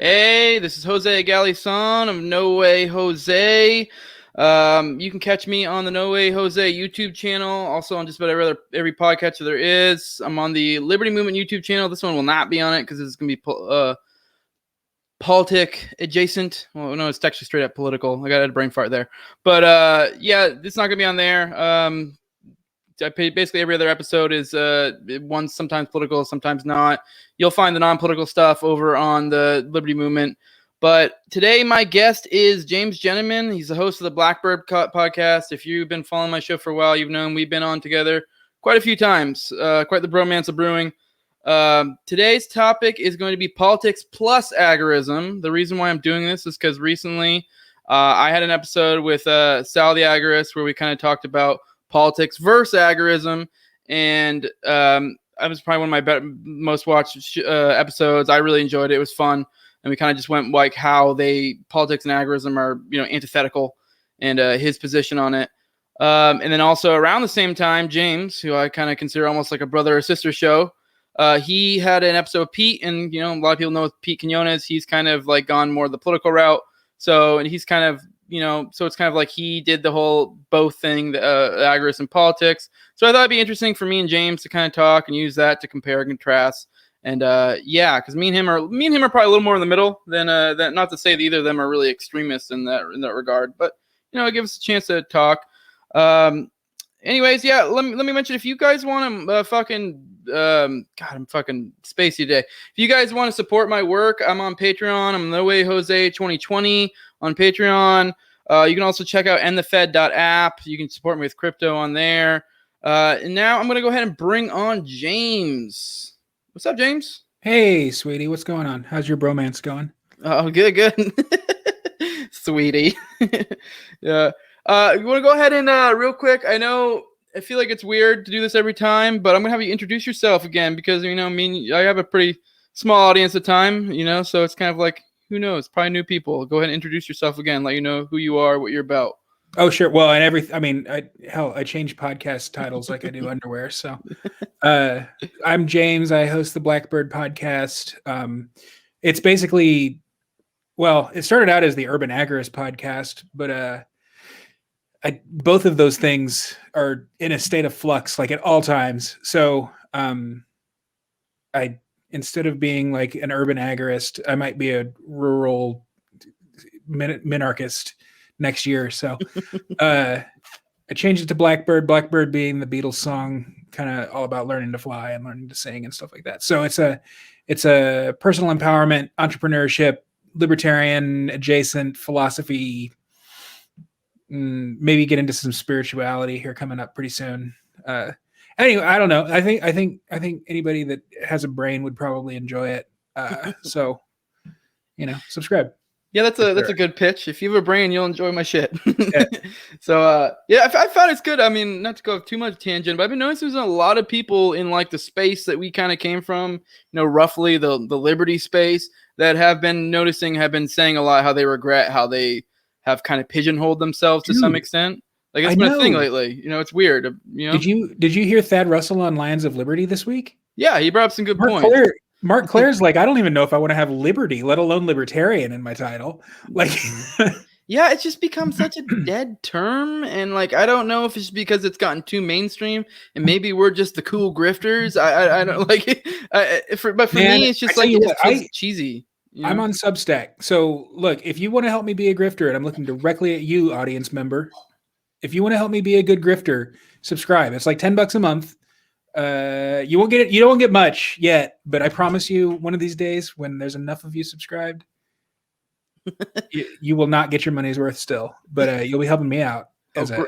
Hey, this is Jose Galison of No Way Jose. You can catch me on the No Way Jose YouTube channel, also on just about every podcatcher there is. I'm on the Liberty Movement YouTube channel. This one will not be on it because it's going to be politic adjacent. Well, no, it's actually straight up political. I got a brain fart there. But yeah, it's not going to be on there. Basically every other episode is one sometimes political, sometimes not. You'll find the non-political stuff over on the Liberty Movement. But today my guest is James Jenneman. He's the host of the Blackbird podcast. If you've been following my show for a while, you've known we've been on together quite a few times. Quite the bromance of brewing. Today's topic is going to be politics plus agorism. The reason why I'm doing this is because recently I had an episode with Sal the Agorist where we kind of talked about politics versus agorism, and that was probably one of my most watched episodes. I really enjoyed it. It was fun, and we kind of just went like how politics and agorism are antithetical, and his position on it. And then also around the same time, James, who I kind of consider almost like a brother or sister show, he had an episode of Pete, and a lot of people know Pete Quinones. He's kind of like gone more the political route, and he's kind of so it's kind of like he did the whole both thing, the agorism and politics. So I thought it'd be interesting for me and James to kind of talk and use that to compare and contrast. And yeah, because me and him are probably a little more in the middle than that. Not to say that either of them are really extremists in that regard, but it gives us a chance to talk. Anyways, yeah, let me mention, if you guys want to God, I'm fucking spacey today. If you guys want to support my work, I'm on Patreon. I'm No Way Jose 2020 on Patreon. You can also check out endthefed.app. You can support me with crypto on there. And now I'm going to go ahead and bring on James. What's up, James? Hey, sweetie. What's going on? How's your bromance going? Oh, good. Sweetie. Yeah. You want to go ahead and real quick, I feel like it's weird to do this every time, but I'm going to have you introduce yourself again because, I have a pretty small audience at time, so it's kind of like, who knows, probably new people. Go ahead and introduce yourself again, let you know who you are, what you're about. Oh, sure. Well, and I change podcast titles like I do underwear. So I'm James. I host the Blackbird podcast. It's basically, it started out as the Urban Agorist podcast, but both of those things are in a state of flux, like at all times. So instead of being like an urban agorist, I might be a rural minarchist next year. So I changed it to Blackbird. Blackbird being the Beatles song, kind of all about learning to fly and learning to sing and stuff like that. So it's a personal empowerment, entrepreneurship, libertarian adjacent philosophy. Maybe get into some spirituality here coming up pretty soon. Anyway, I don't know. I think anybody that has a brain would probably enjoy it. So, subscribe. Yeah, that's a good pitch. If you have a brain, you'll enjoy my shit. Yeah. So, yeah, I found it's good. I mean, not to go too much tangent, but I've been noticing there's a lot of people in like the space that we kind of came from, roughly the liberty space, that have been saying a lot how they regret how they have kind of pigeonholed themselves to some extent. Like it's been a thing lately. It's weird. Did you hear Thad Russell on Lions of Liberty this week? Yeah, he brought up some good points. Mark Claire's like, I don't even know if I want to have liberty, let alone libertarian in my title. Like, yeah, it's just become such a dead term, and like I don't know if it's because it's gotten too mainstream, and maybe we're just the cool grifters. I don't like it. But for me, it's just like it's cheesy. I'm on Substack. So look, if you want to help me be a grifter, and I'm looking directly at you, audience member, if you want to help me be a good grifter, subscribe. It's like $10 a month. You won't get it. You don't get much yet, but I promise you one of these days when there's enough of you subscribed, you will not get your money's worth still, but you'll be helping me out as a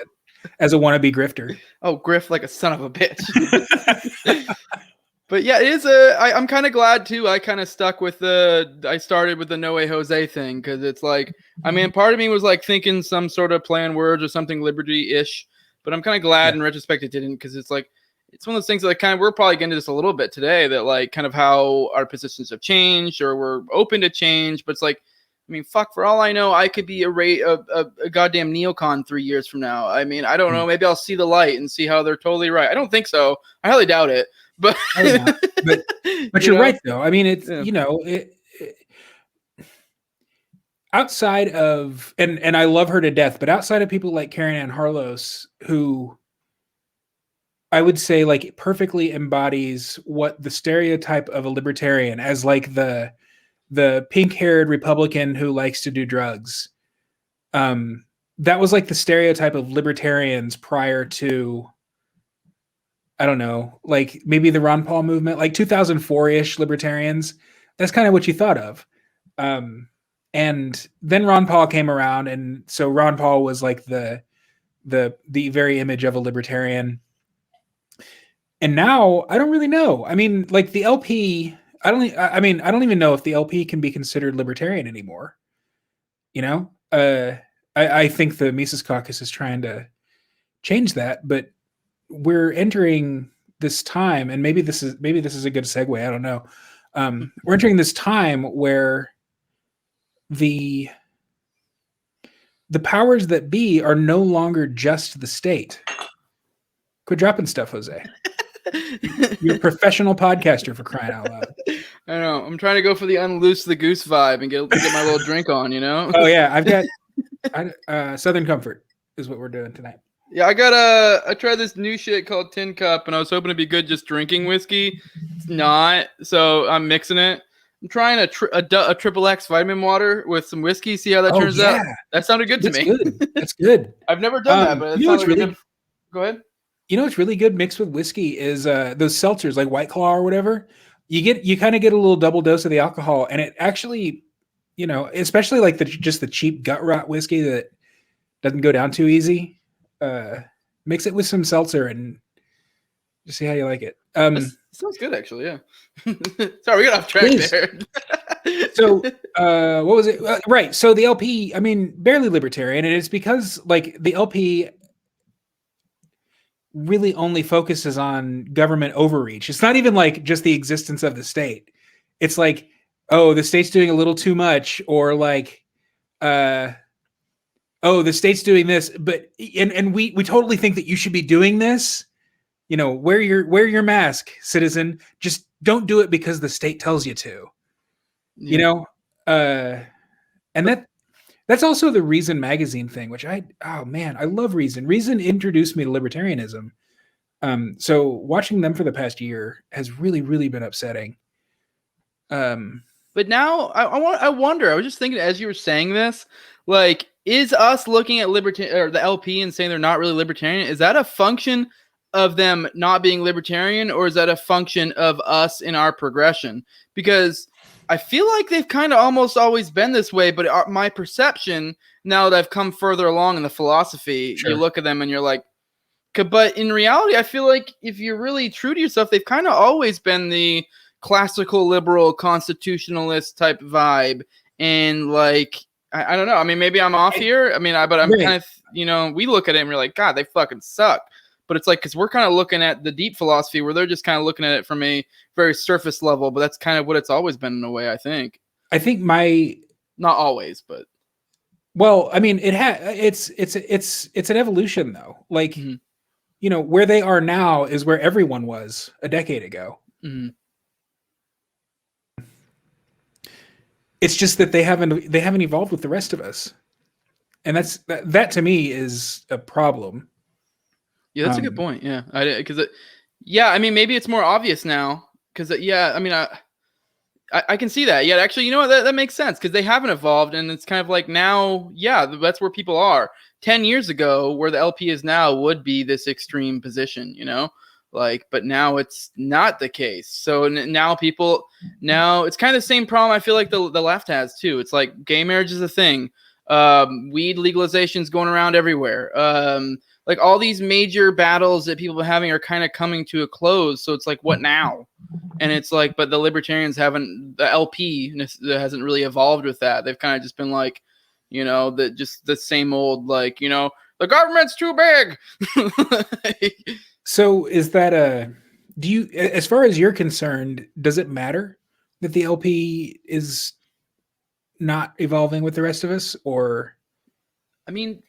wannabe grifter. Oh, grift like a son of a bitch. But yeah, it is I'm kind of glad too. I kind of stuck with I started with the No Way Jose thing because it's like, part of me was like thinking some sort of play on words or something liberty-ish, but I'm kind of glad in retrospect it didn't, because it's like, it's one of those things that we're probably getting into this a little bit today, that like kind of how our positions have changed or we're open to change, but it's like, fuck, for all I know, I could be a goddamn neocon 3 years from now. I don't know. Maybe I'll see the light and see how they're totally right. I don't think so. I highly doubt it. But but you're right though. It's outside of, and I love her to death, but outside of people like Karen Ann Harlos, who I would say like perfectly embodies what the stereotype of a libertarian as like the pink-haired Republican who likes to do drugs. That was like the stereotype of libertarians prior to, I don't know, like maybe the Ron Paul movement, like 2004-ish libertarians. That's kind of what you thought of. And then Ron Paul came around, and so Ron Paul was like the very image of a libertarian. And now I don't really know. I mean, like the LP, I don't even know if the LP can be considered libertarian anymore. You know, I think the Mises Caucus is trying to change that, but we're entering this time, and maybe this is a good segue. I don't know. We're entering this time where the powers that be are no longer just the state. Quit dropping stuff, Jose. You're a professional podcaster, for crying out loud. I know. I'm trying to go for the unloose the goose vibe and get my little drink on, you know? Oh yeah, I've got Southern Comfort is what we're doing tonight. Yeah, I tried this new shit called Tin Cup, and I was hoping it'd be good just drinking whiskey. It's not, so I'm mixing it. I'm trying a triple X vitamin water with some whiskey. See how that turns out. That sounded good to me. Good. That's good. I've never done that, but it sounds really good. Go ahead. You know what's really good mixed with whiskey is those seltzers like White Claw or whatever. You kind of get a little double dose of the alcohol, and it actually, you know, especially like just the cheap gut rot whiskey that doesn't go down too easy. Mix it with some seltzer and just see how you like it. Sounds good, actually. Yeah. Sorry, we got off track there. So, what was it? Right. So the LP, I mean, barely libertarian, and it's because like the LP really only focuses on government overreach. It's not even like just the existence of the state. It's like, oh, the state's doing a little too much, or like, oh, the state's doing this, but and we totally think that you should be doing this. You know, wear your mask, citizen. Just don't do it because the state tells you to. Yeah. You know, and that's also the Reason magazine thing, which I love Reason. Reason introduced me to libertarianism. So watching them for the past year has really, really been upsetting. But now I wonder, I was just thinking as you were saying this, like, is us looking at the LP and saying they're not really libertarian, is that a function of them not being libertarian, or is that a function of us in our progression? Because I feel like they've kind of almost always been this way, but my perception, now that I've come further along in the philosophy, sure, you look at them and you're like, but in reality, I feel like if you're really true to yourself, they've kind of always been the classical liberal constitutionalist type vibe. And like, I don't know. I mean, maybe I'm off here. I mean, but I'm kind of, you know, we look at it and we're like, God, they fucking suck. But it's like, because we're kind of looking at the deep philosophy where they're just kind of looking at it from a very surface level. But that's kind of what it's always been in a way, I think. I think not always, but. Well, I mean, it's an evolution though. Like, mm-hmm, you know, where they are now is where everyone was a decade ago. Mm-hmm. It's just that they haven't evolved with the rest of us. And that to me is a problem. Yeah, that's a good point. Yeah, I mean, maybe it's more obvious now because I mean, I can see that. Yeah, actually, you know what? That makes sense because they haven't evolved, and it's kind of like now, yeah, that's where people are. 10 years ago, where the LP is now, would be this extreme position, you know, like, but now it's not the case. So now it's kind of the same problem I feel like the left has too. It's like gay marriage is a thing. Weed legalization is going around everywhere. Like all these major battles that people are having are kind of coming to a close. So it's like, what now? And it's like, but the libertarians the LP hasn't really evolved with that. They've kind of just been like, you know, the same old, like, you know, the government's too big. So is that as far as you're concerned, does it matter that the LP is not evolving with the rest of us? Or, I mean,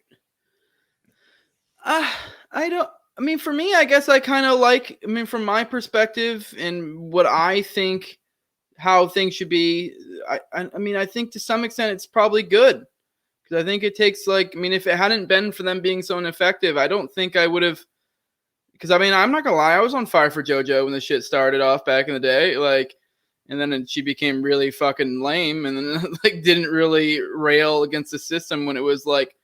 for me, I guess I kind of like, I mean, from my perspective and what I think how things should be, I mean, I think to some extent it's probably good, because I think it takes, like, I mean, if it hadn't been for them being so ineffective, I don't think I would have. Because I mean, I'm not gonna lie, I was on fire for JoJo when the shit started off back in the day, like, and then she became really fucking lame, and then like didn't really rail against the system when it was like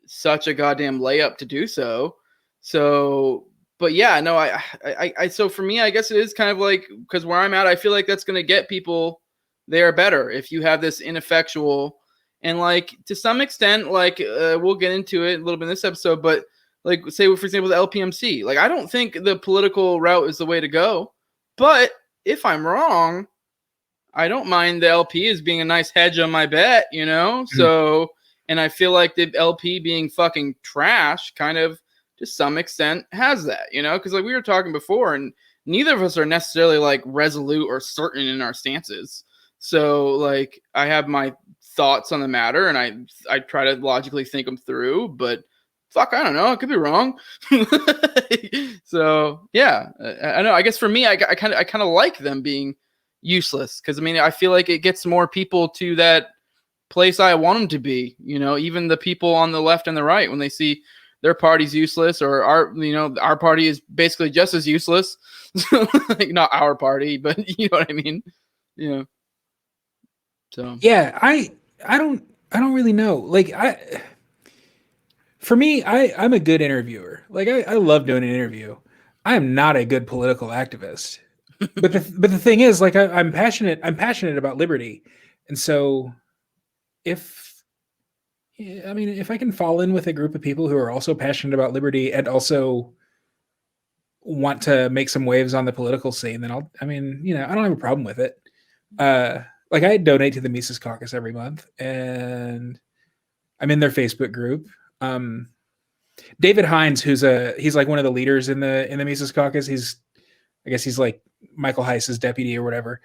such a goddamn layup to do so. So, but yeah, no, I so for me, I guess it is kind of like, because where I'm at, I feel like that's gonna get people there better if you have this ineffectual, and like to some extent, like we'll get into it a little bit in this episode, but like, say, for example, the LPMC. Like, I don't think the political route is the way to go. But if I'm wrong, I don't mind the LP as being a nice hedge on my bet, you know? Mm-hmm. So, and I feel like the LP being fucking trash kind of, to some extent, has that, you know? Because, like, we were talking before, and neither of us are necessarily, like, resolute or certain in our stances. So, like, I have my thoughts on the matter, and I try to logically think them through, but fuck, I don't know. I could be wrong. So yeah, I know. I guess for me, I kind of like them being useless, because I mean, I feel like it gets more people to that place I want them to be. You know, even the people on the left and the right, when they see their party's useless, or our party is basically just as useless. Like, not our party, but you know what I mean. Yeah. So yeah, I don't really know. Like, for me, I'm a good interviewer. Like, I love doing an interview. I am not a good political activist. But the thing is, like, I'm passionate about liberty. And so if I can fall in with a group of people who are also passionate about liberty and also want to make some waves on the political scene, then I don't have a problem with it. Like, I donate to the Mises Caucus every month, and I'm in their Facebook group. David Hines, he's like one of the leaders in the Mises Caucus. I guess he's like Michael Heiss's deputy or whatever.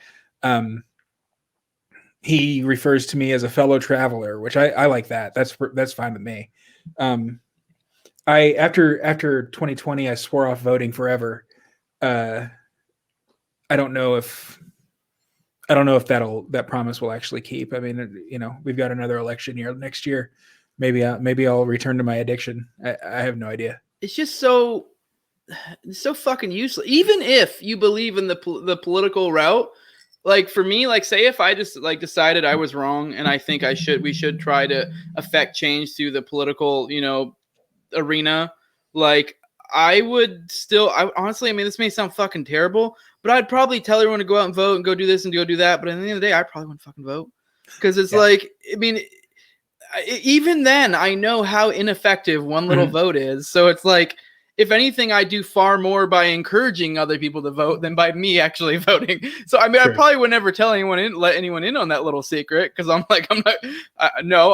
He refers to me as a fellow traveler, which I like that. That's fine with me. After 2020, I swore off voting forever. I don't know if that promise will actually keep. I mean, we've got another election year next year. Maybe I'll return to my addiction. I have no idea. It's just so fucking useless. Even if you believe in the political route, like for me, like say if I just like decided I was wrong and I think we should try to affect change through the political, arena, like I would still, honestly, I mean, this may sound fucking terrible, but I'd probably tell everyone to go out and vote and go do this and go do that. But at the end of the day, I probably wouldn't fucking vote, because it's like, I mean, even then, I know how ineffective one little vote is. So it's like, if anything, I do far more by encouraging other people to vote than by me actually voting. So I mean, I probably would never tell let anyone in on that little secret, because I'm not.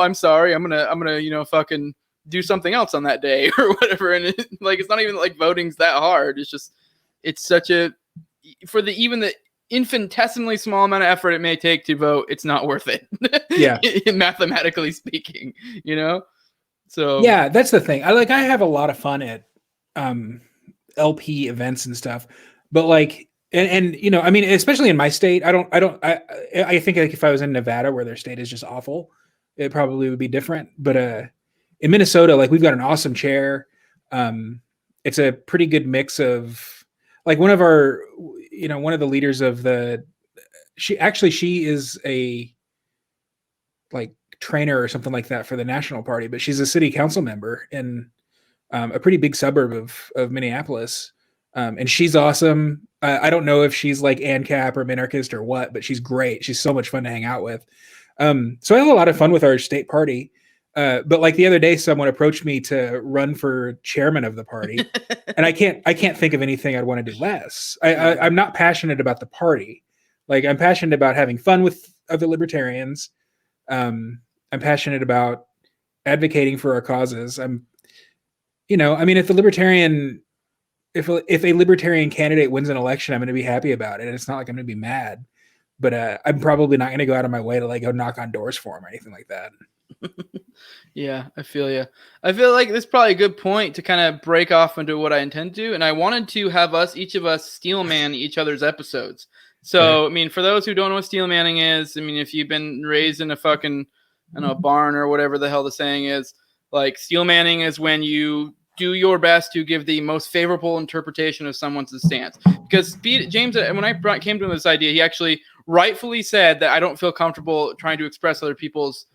I'm sorry. I'm gonna fucking do something else on that day or whatever. And it's not even like voting's that hard. It's just, it's such a, for even the infinitesimally small amount of effort it may take to vote, it's not worth it. Yeah. Mathematically speaking, so yeah, that's the thing. I have a lot of fun at LP events and stuff, but like, and I mean, especially in my state, I think like if I was in Nevada, where their state is just awful, it probably would be different. But in Minnesota, like, we've got an awesome chair. It's a pretty good mix of, like, one of the leaders of she is a like trainer or something like that for the National Party, but she's a city council member in a pretty big suburb of Minneapolis. And she's awesome. I don't know if she's like ANCAP or minarchist or what, but she's great. She's so much fun to hang out with. So I have a lot of fun with our state party. But like the other day, someone approached me to run for chairman of the party, and I can't think of anything I'd want to do less. I'm not passionate about the party. Like, I'm passionate about having fun with other libertarians. I'm passionate about advocating for our causes. I mean, if a libertarian candidate wins an election, I'm going to be happy about it. And it's not like I'm going to be mad, but I'm probably not going to go out of my way to like go knock on doors for him or anything like that. Yeah, I feel you. I feel like this is probably a good point to kind of break off into what I intend to. And I wanted to have each of us steel man each other's episodes. So, I mean, for those who don't know what steel manning is, I mean, if you've been raised in a fucking, I don't know, a barn or whatever the hell the saying is, like, steel manning is when you do your best to give the most favorable interpretation of someone's stance. Because James, when I came to him with this idea, he actually rightfully said that I don't feel comfortable trying to express other people's,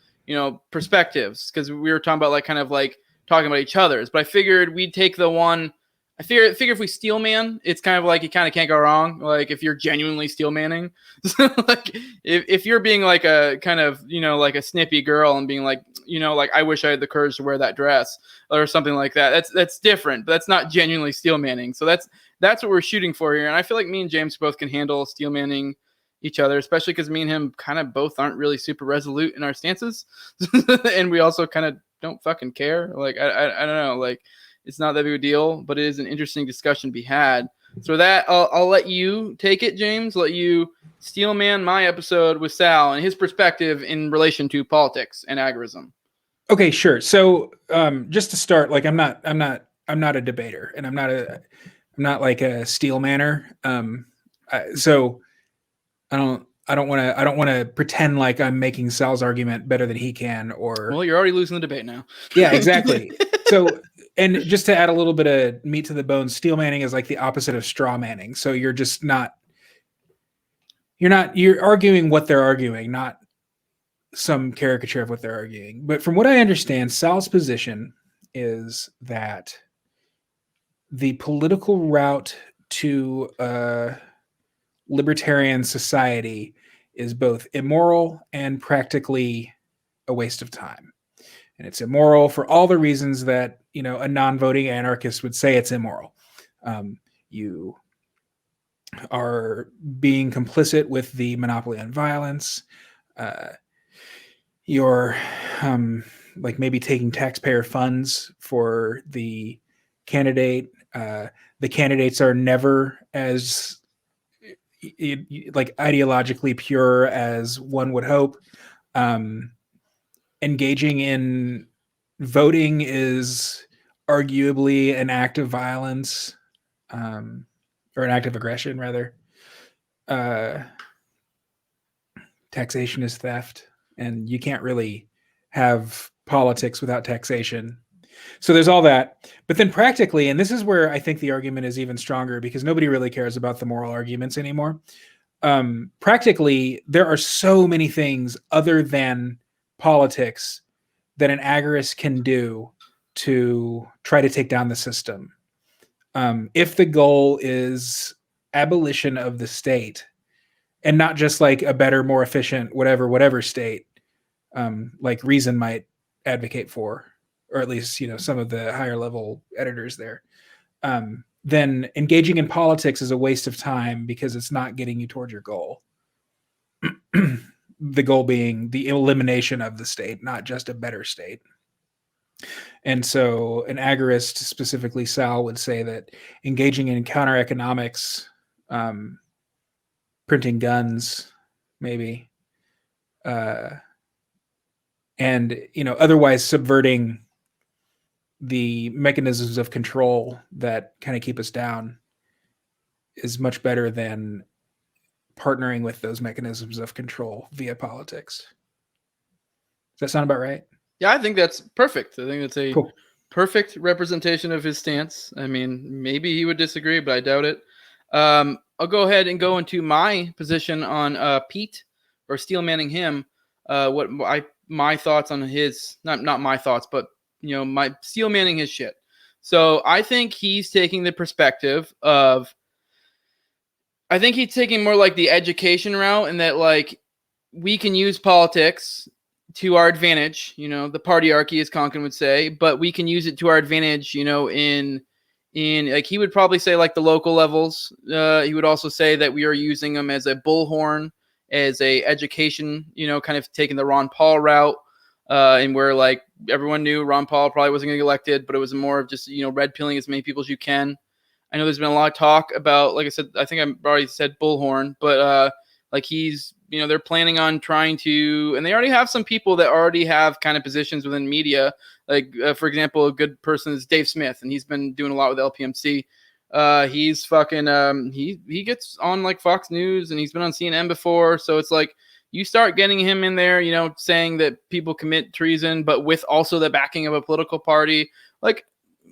perspectives, because we were talking about like kind of like talking about each other's. But I figured we'd take the one. I figure if we steel man, it's kind of like you kind of can't go wrong. Like if you're genuinely steel manning, like if you're being like a kind of like a snippy girl and being like like I wish I had the courage to wear that dress or something like that. That's different, but that's not genuinely steel manning. So that's what we're shooting for here. And I feel like me and James both can handle steel manning each other, especially because me and him kind of both aren't really super resolute in our stances, and we also kind of don't fucking care. Like I don't know, like. It's not that big a deal, but it is an interesting discussion to be had. So that I'll let you take it, James. Let you steel man my episode with Sal and his perspective in relation to politics and agorism. Okay, sure. So just to start, like I'm not a debater, and I'm not like a steel manner. So I don't want to pretend like I'm making Sal's argument better than he can. Or well, you're already losing the debate now. Yeah, exactly. So. And just to add a little bit of meat to the bone, steel manning is like the opposite of straw manning. So you're arguing what they're arguing, not some caricature of what they're arguing. But from what I understand, Sal's position is that the political route to a libertarian society is both immoral and practically a waste of time. And it's immoral for all the reasons that, a non-voting anarchist would say it's immoral. You are being complicit with the monopoly on violence. You're like maybe taking taxpayer funds for the candidate. The candidates are never as like ideologically pure as one would hope. Engaging in voting is arguably an act of violence, or an act of aggression, rather. Taxation is theft, and you can't really have politics without taxation. So there's all that. But then practically, and this is where I think the argument is even stronger, because nobody really cares about the moral arguments anymore. Practically, there are so many things other than politics that an agorist can do to try to take down the system. If the goal is abolition of the state, and not just like a better, more efficient, whatever state, like Reason might advocate for, or at least, some of the higher level editors there, then engaging in politics is a waste of time because it's not getting you toward your goal. The goal being the elimination of the state, not just a better state. And so an agorist, specifically Sal, would say that engaging in counter economics, printing guns, maybe, and otherwise subverting the mechanisms of control that kind of keep us down, is much better than partnering with those mechanisms of control via politics. Does that sound about right? Yeah, I think that's perfect. I think that's a cool. Perfect representation of his stance. I mean, maybe he would disagree, but I doubt it. I'll go ahead and go into my position on Pete, or steel manning him. My thoughts on his, not my thoughts, but my steel manning his shit. So I think he's taking the perspective of, I think he's taking more like the education route, and that like we can use politics to our advantage, the partyarchy, as Conkin would say, but we can use it to our advantage, in like, he would probably say like the local levels. He would also say that we are using them as a bullhorn, as a education, kind of taking the Ron Paul route, and where like everyone knew Ron Paul probably wasn't going to get elected, but it was more of just, red pilling as many people as you can. I know there's been a lot of talk about, like I said, I think I already said bullhorn, but like he's, they're planning on trying to, and they already have some people that already have kind of positions within media. Like, for example, a good person is Dave Smith, and he's been doing a lot with LPMC. He's fucking he gets on like Fox News, and he's been on CNN before. So it's like you start getting him in there, you know, saying that people commit treason, but with also the backing of a political party, like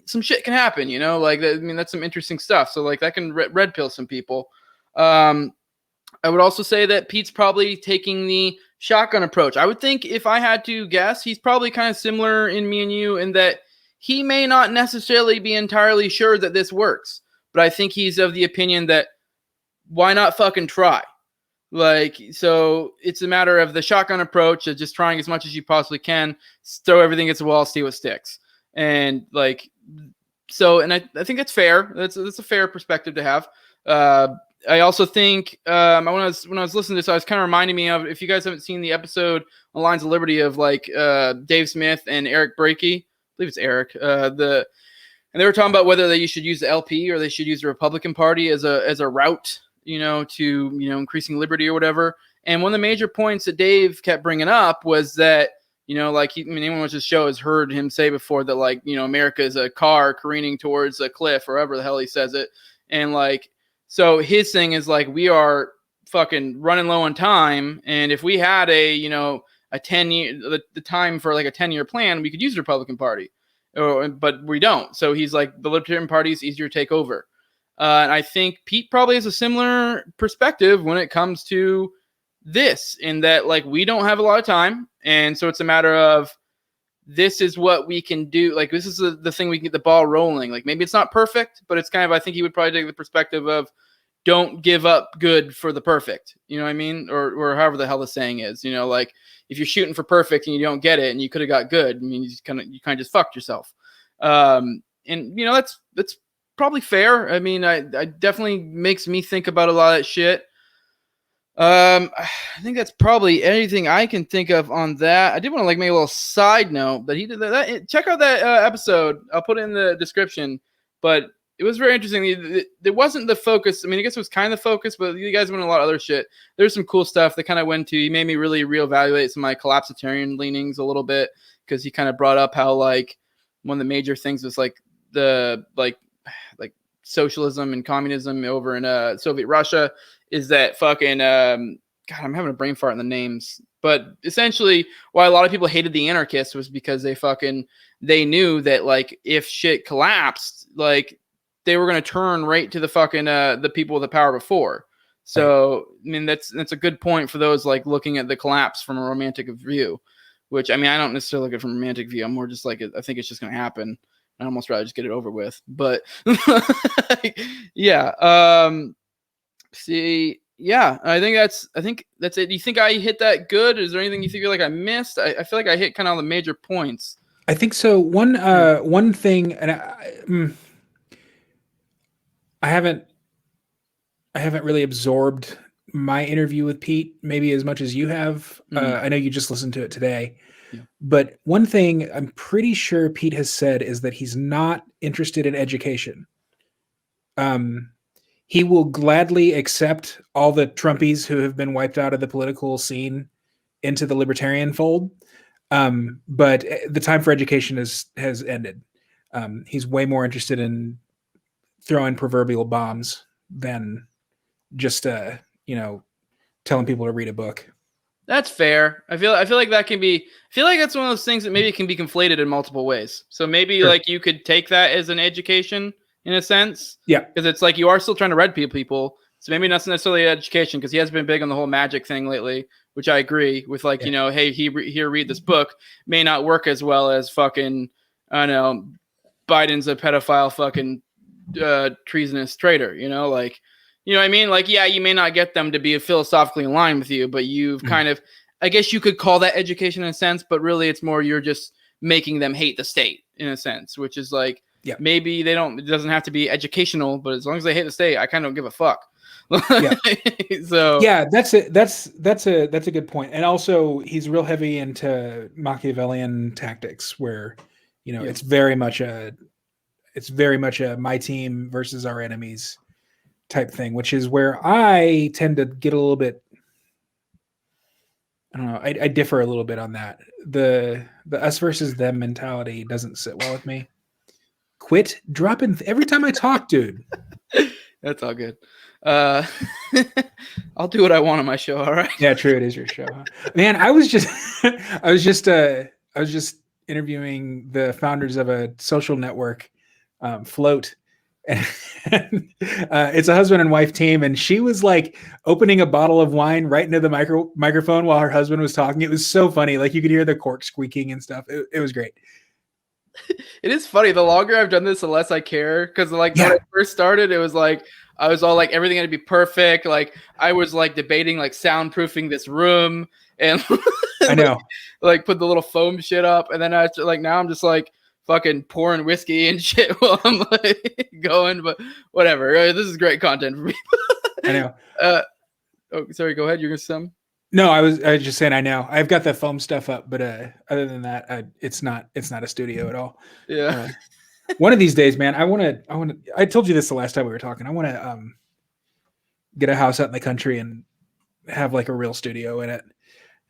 some shit can happen, you know, like I mean that's some interesting stuff. So like that can red pill some people. I would also say that Pete's probably taking the shotgun approach. I would think if I had to guess, he's probably kind of similar in me and you in that he may not necessarily be entirely sure that this works, but I think he's of the opinion that why not fucking try? Like, so it's a matter of the shotgun approach of just trying as much as you possibly can, throw everything against the wall, see what sticks. And like, so, and I think that's fair. That's a fair perspective to have. I also think when I was listening to this, I was kind of reminding me of, if you guys haven't seen the episode on Lines of Liberty of like Dave Smith and Eric Brakey, I believe it's Eric, and they were talking about whether you should use the LP or they should use the Republican Party as a route, you know, to, you know, increasing liberty or whatever. And one of the major points that Dave kept bringing up was that, you know, like anyone watches the show has heard him say before that, like, you know, America is a car careening towards a cliff or whatever the hell he says it. And like, so his thing is like, we are fucking running low on time. And if we had a, you know, a 10-year, the time for like a 10-year plan, we could use the Republican Party, but we don't. So he's like, the Libertarian Party is easier to take over. And I think Pete probably has a similar perspective when it comes to this, in that like we don't have a lot of time. And so it's a matter of, this is what we can do. Like, this is the thing we can get the ball rolling. Like, maybe it's not perfect, but it's kind of, I think he would probably take the perspective of, don't give up good for the perfect. You know what I mean? Or however the hell the saying is, you know, like if you're shooting for perfect and you don't get it and you could have got good, I mean, you kind of just fucked yourself. And you know, that's probably fair. I mean, I definitely makes me think about a lot of that shit. I think that's probably anything I can think of on that. I did want to like make a little side note that he did that. Check out that episode. I'll put it in the description, but it was very interesting. It wasn't the focus. I mean, I guess it was kind of the focus, but you guys went a lot of other shit. There's some cool stuff that kind of went to. He made me really reevaluate some of my collapsitarian leanings a little bit, because he kind of brought up how like one of the major things was like the like socialism and communism over in Soviet Russia is that fucking God, I'm having a brain fart in the names. But essentially, why a lot of people hated the anarchists was because they knew that like if shit collapsed, like they were going to turn right to the fucking the people with the power before. So I mean that's a good point for those like looking at the collapse from a romantic view, which I mean I don't necessarily look at it from a romantic view. I'm more just like I think it's just going to happen. I almost rather just get it over with. But yeah. See, yeah, I think that's it. Do you think I hit that good? Is there anything you think like I missed? I feel like I hit kind of all the major points. I think so. One thing, and I haven't really absorbed my interview with Pete maybe as much as you have. I know you just listened to it today. Yeah. But one thing I'm pretty sure Pete has said is that he's not interested in education. He will gladly accept all the Trumpies who have been wiped out of the political scene into the libertarian fold. But the time for education has ended. He's way more interested in throwing proverbial bombs than just telling people to read a book. That's fair. I feel like that can be. I feel like that's one of those things that maybe can be conflated in multiple ways. So maybe like you could take that as an education in a sense. Yeah. Because it's like you are still trying to red people. So maybe not necessarily education, because he has been big on the whole magic thing lately, which I agree with. Like, you know, hey, here, read this book may not work as well as fucking, I don't know, Biden's a pedophile fucking treasonous traitor, you know, like, you know what I mean? Like, yeah, you may not get them to be philosophically in line with you, but you've kind of, I guess you could call that education in a sense, but really it's more you're just making them hate the state in a sense, which is like, maybe it doesn't have to be educational, but as long as they hate the state, I kind of don't give a fuck. So yeah, that's it. That's a good point. And also he's real heavy into Machiavellian tactics where, you know, it's very much a my team versus our enemies type thing, which is where I tend to get a little bit, I don't know, I differ a little bit on that. The us versus them mentality doesn't sit well with me quit dropping every time I talk, dude? That's all good. I'll do what I want on my show. All right. Yeah, true. It is your show, huh? Man, I was just I was just interviewing the founders of a social network, Float. And it's a husband and wife team, and she was like opening a bottle of wine right into the microphone while her husband was talking. It was so funny. Like you could hear the cork squeaking and stuff. It was great. It is funny. The longer I've done this, the less I care. Because like when I first started, it was like I was all like everything had to be perfect. Like I was like debating like soundproofing this room and I know, like put the little foam shit up, and then I like now I'm just like fucking pouring whiskey and shit while I'm like going. But whatever. This is great content for me. I know. Oh, sorry. Go ahead. You're gonna say something? No, I was just saying I know. I've got the foam stuff up, but other than that, it's not a studio at all. Yeah. One of these days, man, I told you this the last time we were talking. I want to get a house out in the country and have like a real studio in it.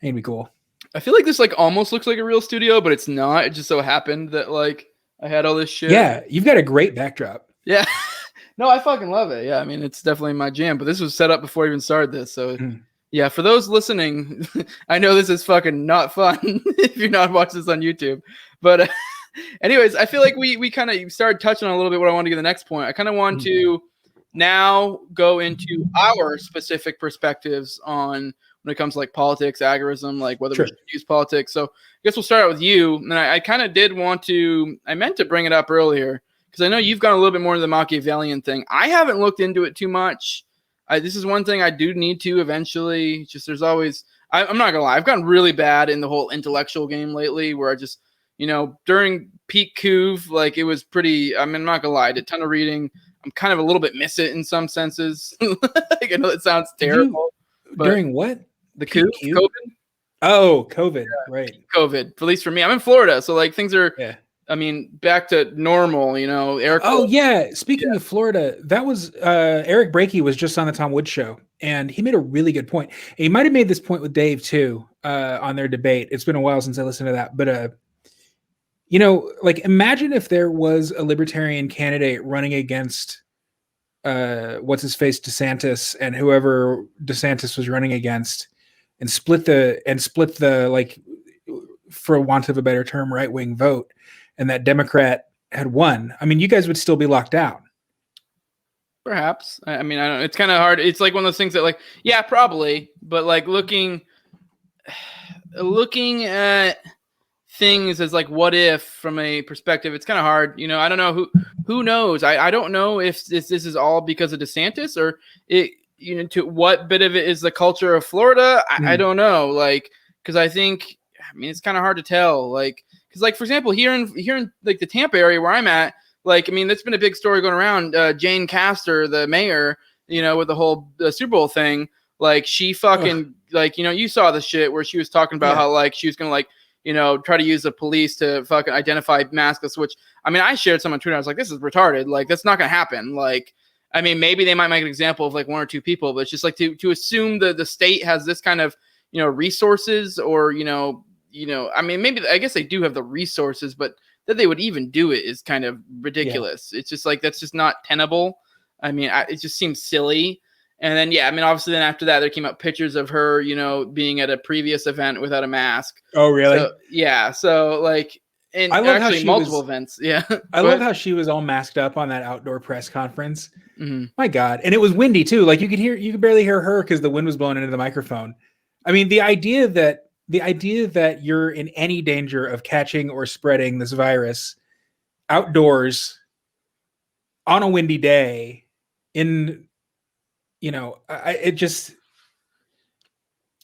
It'd be cool. I feel like this like almost looks like a real studio, but it's not. It just so happened that like I had all this shit. Yeah, you've got a great backdrop. Yeah. No, I fucking love it. Yeah, I mean, it's definitely my jam, but this was set up before I even started this. So yeah, for those listening, I know this is fucking not fun if you're not watching this on YouTube. But anyways, I feel like we kind of started touching on a little bit what I want to get to the next point. I kind of want to now go into our specific perspectives on when it comes to like politics, agorism, like whether we should use politics. So I guess we'll start out with you. And I kind of I meant to bring it up earlier because I know you've gone a little bit more into the Machiavellian thing. I haven't looked into it too much. This is one thing I do need to eventually. Just there's always, I'm not gonna lie, I've gotten really bad in the whole intellectual game lately where I just, during peak Couve, like it was pretty, I mean, I'm not gonna lie, I did a ton of reading. I'm kind of a little bit miss it in some senses. Like, I know it sounds terrible. During what? The Couve? COVID? Oh, COVID, right. COVID, at least for me. I'm in Florida, so like things are, I mean, back to normal, Eric. Oh, yeah. Speaking of Florida, that was Eric Brakey was just on the Tom Woods show, and he made a really good point. He might have made this point with Dave, too, on their debate. It's been a while since I listened to that. But, like imagine if there was a libertarian candidate running against what's-his-face DeSantis and whoever DeSantis was running against and split the like, for want of a better term, right-wing vote. And that Democrat had won, I mean, you guys would still be locked down. Perhaps. I mean, I don't know. It's kind of hard. It's like one of those things that like, yeah, probably. But like looking at things as like, what if from a perspective, it's kind of hard. I don't know who knows. I don't know if this is all because of DeSantis or it, to what bit of it is the culture of Florida. I don't know. Like, cause I mean, it's kind of hard to tell. Like, because, like, for example, here in like the Tampa area where I'm at, like, I mean, that's been a big story going around. Jane Castor, the mayor, with the whole Super Bowl thing, like, she fucking, like, you saw the shit where she was talking about how, like, she was going to, like, try to use the police to fucking identify maskless, which, I mean, I shared some on Twitter. I was like, this is retarded. Like, that's not going to happen. Like, I mean, maybe they might make an example of, like, one or two people, but it's just, like, to assume that the state has this kind of, resources or, I mean, maybe I guess they do have the resources, but that they would even do it is kind of ridiculous. It's just like, that's just not tenable. I mean, it just seems silly. And then, I mean, obviously then after that, there came up pictures of her, being at a previous event without a mask. Oh, really? So, yeah. So like, and I love actually multiple events. Yeah. I love how she was all masked up on that outdoor press conference. My God. And it was windy too. Like you could barely hear her because the wind was blowing into the microphone. I mean, the idea that you're in any danger of catching or spreading this virus outdoors on a windy day it's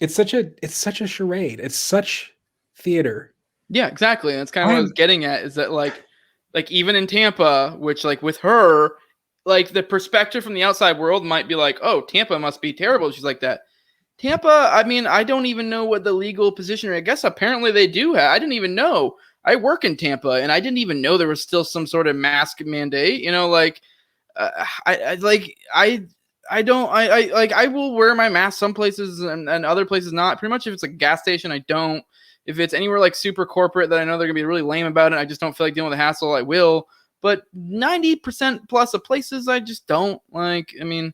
such a charade. It's such theater. Yeah, exactly. And that's kind of what I was getting at is that like even in Tampa, which like with her, like the perspective from the outside world might be like, oh, Tampa must be terrible. She's like that. Tampa, I mean, I don't even know what the legal position is. I guess apparently they do have. I didn't even know. I work in Tampa, and I didn't even know there was still some sort of mask mandate. Like, I will wear my mask some places and other places not. Pretty much if it's a gas station, I don't. If it's anywhere like super corporate that I know they're gonna be really lame about it, I just don't feel like dealing with the hassle. I will. but 90% plus of places I just don't like. I mean,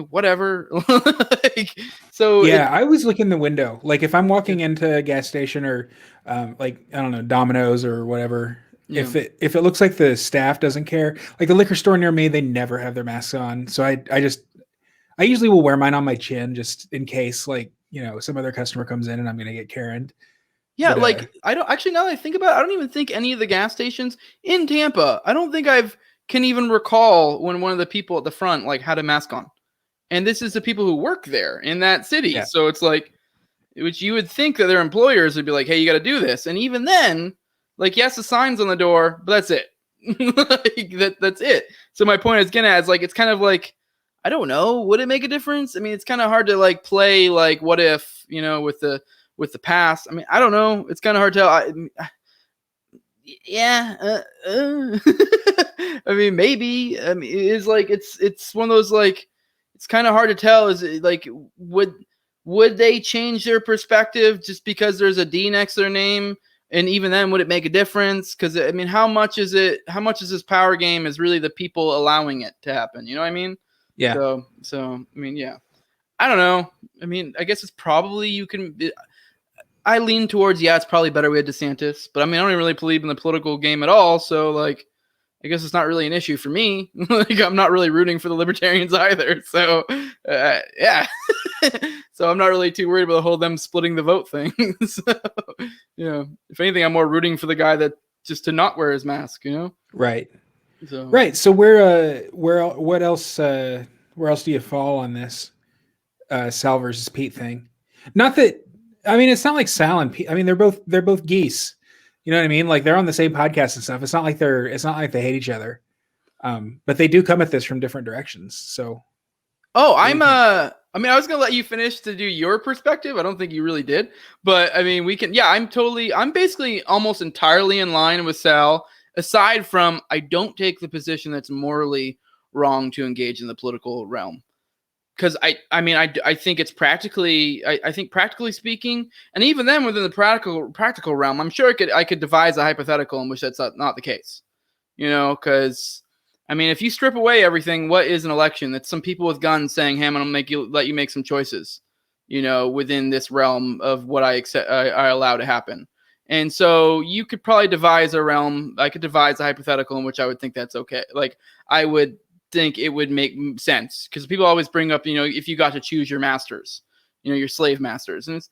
whatever. Like, so yeah, I always look in the window. Like if I'm walking into a gas station or like I don't know, Domino's or whatever. Yeah. If it looks like the staff doesn't care, like the liquor store near me, they never have their masks on. So I usually will wear mine on my chin just in case, like, you know, some other customer comes in and I'm gonna get Karen'd. Yeah, But like I don't actually, now that I think about it, I don't even think any of the gas stations in Tampa, I don't think can even recall when one of the people at the front like had a mask on. And this is the people who work there in that city. Yeah. So it's like, which you would think that their employers would be like, hey, you got to do this. And even then, like, yes, the sign's on the door, but that's it. Like, that's it. So my point is getting at is like, it's kind of like, I don't know, would it make a difference? I mean, it's kind of hard to like play like what if, you know, with the past. I mean, I don't know. It's kind of hard to tell. Yeah. I mean, maybe. I mean, it's like it's one of those like, it's kind of hard to tell. Is it like would they change their perspective just because there's a D next to their name? And even then, would it make a difference? Because I mean, how much is this power game is really the people allowing it to happen? You know what I mean? yeah. So I mean, yeah. I don't know. I mean, I guess it's probably you can. I lean towards it's probably better we had DeSantis, but I mean, I don't even really believe in the political game at all. So like, I guess it's not really an issue for me. Like, I'm not really rooting for the Libertarians either. So yeah. So I'm not really too worried about the whole them splitting the vote thing. So, you know, if anything, I'm more rooting for the guy that just to not wear his mask, you know? Right. So Right. So what else do you fall on this Sal versus Pete thing? Not that, I mean, it's not like Sal and Pete. I mean, they're both geese. You know what I mean? Like they're on the same podcast and stuff. It's not like they hate each other. But they do come at this from different directions. So I mean, I was gonna let you finish to do your perspective. I don't think you really did, but I mean, we can. Yeah, I'm basically almost entirely in line with Sal. Aside from, I don't take the position that's morally wrong to engage in the political realm, because I think it's practically, I think practically speaking, and even then within the practical realm, I'm sure I could devise a hypothetical in which that's not the case, you know, because. I mean, if you strip away everything, what is an election? That's some people with guns saying, "Hey, I'm gonna let you make some choices," you know, within this realm of what I allow to happen. And so you could probably devise a realm. I could devise a hypothetical in which I would think that's okay. Like I would think it would make sense because people always bring up, you know, if you got to choose your masters, you know, your slave masters. And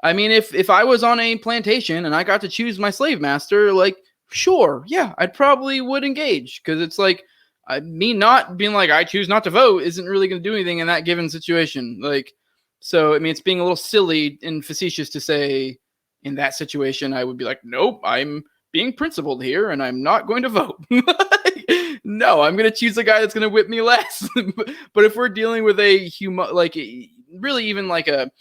I mean, if I was on a plantation and I got to choose my slave master, like, sure, yeah, I probably would engage because it's like. Me not being like I choose not to vote isn't really going to do anything in that given situation. Like, so I mean, it's being a little silly and facetious to say in that situation I would be like, nope, I'm being principled here and I'm not going to vote. No, I'm going to choose a guy that's going to whip me less. But if we're dealing with a like really even like a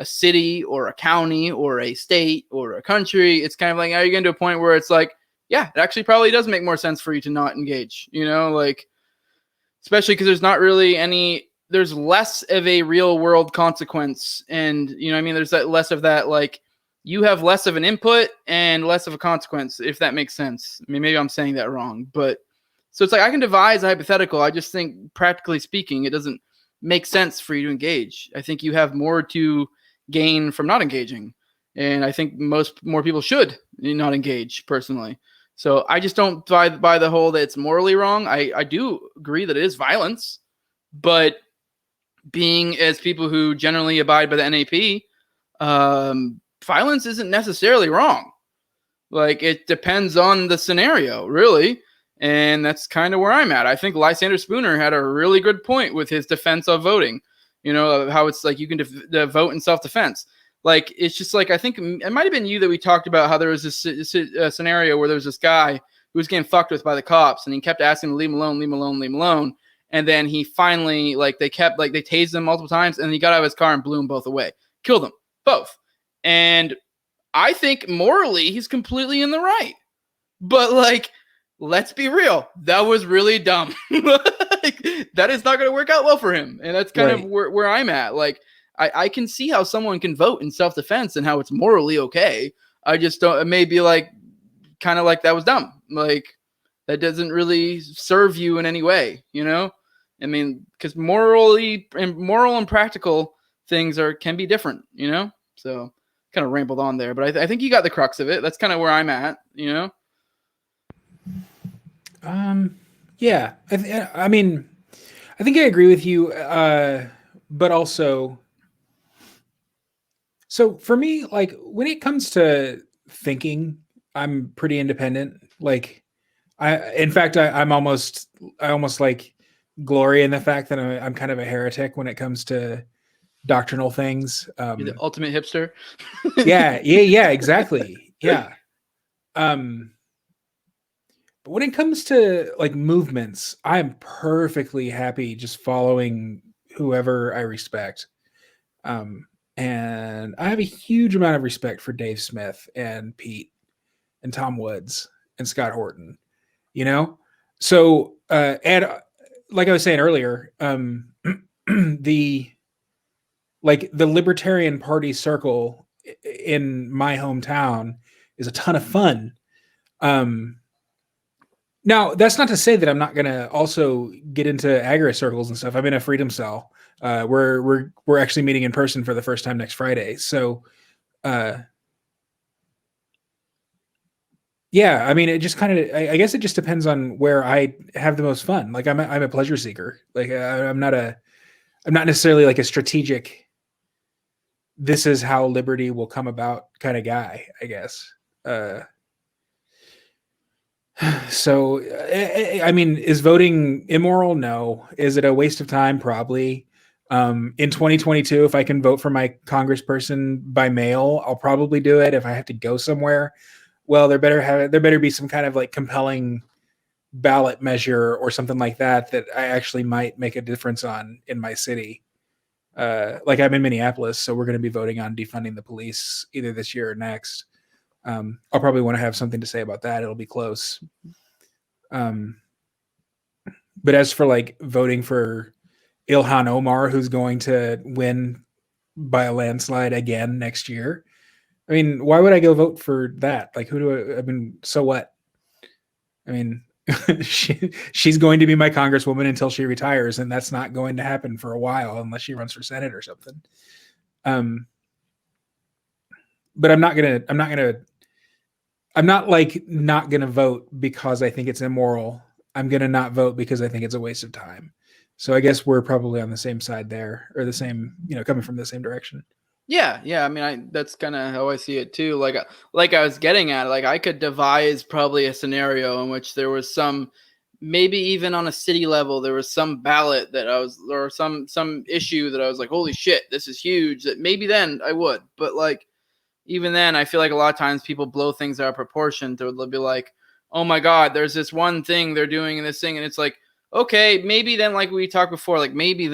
city or a county or a state or a country, it's kind of like, are you getting to a point where it's like, yeah, it actually probably does make more sense for you to not engage, you know, like, especially because there's less of a real world consequence. And, you know, I mean, there's less of that, like, you have less of an input and less of a consequence, if that makes sense. I mean, maybe I'm saying that wrong, but so it's like I can devise a hypothetical. I just think, practically speaking, it doesn't make sense for you to engage. I think you have more to gain from not engaging. And I think more people should not engage personally. So I just don't buy the whole that it's morally wrong. I do agree that it is violence, but being as people who generally abide by the NAP, violence isn't necessarily wrong. Like it depends on the scenario, really. And that's kind of where I'm at. I think Lysander Spooner had a really good point with his defense of voting, you know, how it's like you can vote in self-defense. Like, it's just like, I think it might have been you that we talked about how there was this scenario where there was this guy who was getting fucked with by the cops and he kept asking to leave him alone, leave him alone, leave him alone. And then he finally, like, they tased him multiple times and he got out of his car and blew them both away. Killed them, both. And I think morally he's completely in the right. But, like, let's be real. That was really dumb. Like, that is not going to work out well for him. And that's kind of where I'm at. Like, I can see how someone can vote in self-defense and how it's morally okay. I just don't, it may be like, kind of like that was dumb. Like, that doesn't really serve you in any way, you know? I mean, because moral and practical things can be different, you know? So kind of rambled on there, but I think you got the crux of it. That's kind of where I'm at, you know? Yeah. I mean, I think I agree with you, but also, so for me, like when it comes to thinking, I'm pretty independent. Like, in fact, I almost like glory in the fact that I'm kind of a heretic when it comes to doctrinal things. You're the ultimate hipster. Yeah, exactly. Yeah. But when it comes to like movements, I'm perfectly happy just following whoever I respect. And I have a huge amount of respect for Dave Smith and Pete and Tom Woods and Scott Horton, you know? So, and like I was saying earlier, the Libertarian Party circle in my hometown is a ton of fun. Now, that's not to say that I'm not going to also get into Agorist circles and stuff. I'm in a Freedom Cell. We're actually meeting in person for the first time next Friday. So, yeah, I mean, it just kind of, I guess it just depends on where I have the most fun. Like I'm a pleasure seeker. Like I'm not necessarily like a strategic, this is how liberty will come about kind of guy, I guess. So, I mean, is voting immoral? No. Is it a waste of time? Probably. In 2022, if I can vote for my congressperson by mail, I'll probably do it. If I have to go somewhere, well, there better be some kind of like compelling ballot measure or something like that I actually might make a difference on in my city. Like I'm in Minneapolis, so we're going to be voting on defunding the police either this year or next. I'll probably want to have something to say about that. It'll be close. But as for like voting for Ilhan Omar, who's going to win by a landslide again next year, I mean, why would I go vote for that? Like, I mean, so what? I mean, she's going to be my congresswoman until she retires, and that's not going to happen for a while unless she runs for Senate or something. But I'm not like not gonna vote because I think it's immoral. I'm gonna not vote because I think it's a waste of time. So I guess we're probably on the same side there, or the same, coming from the same direction. Yeah. I mean, that's kind of how I see it too. Like I was getting at, like I could devise probably a scenario in which there was some, maybe even on a city level, there was some ballot or some issue that I was like, holy shit, this is huge. That maybe then I would, but like even then, I feel like a lot of times people blow things out of proportion. They'll be like, oh my God, there's this one thing they're doing in this thing, and it's like, okay, maybe then, like we talked before, like maybe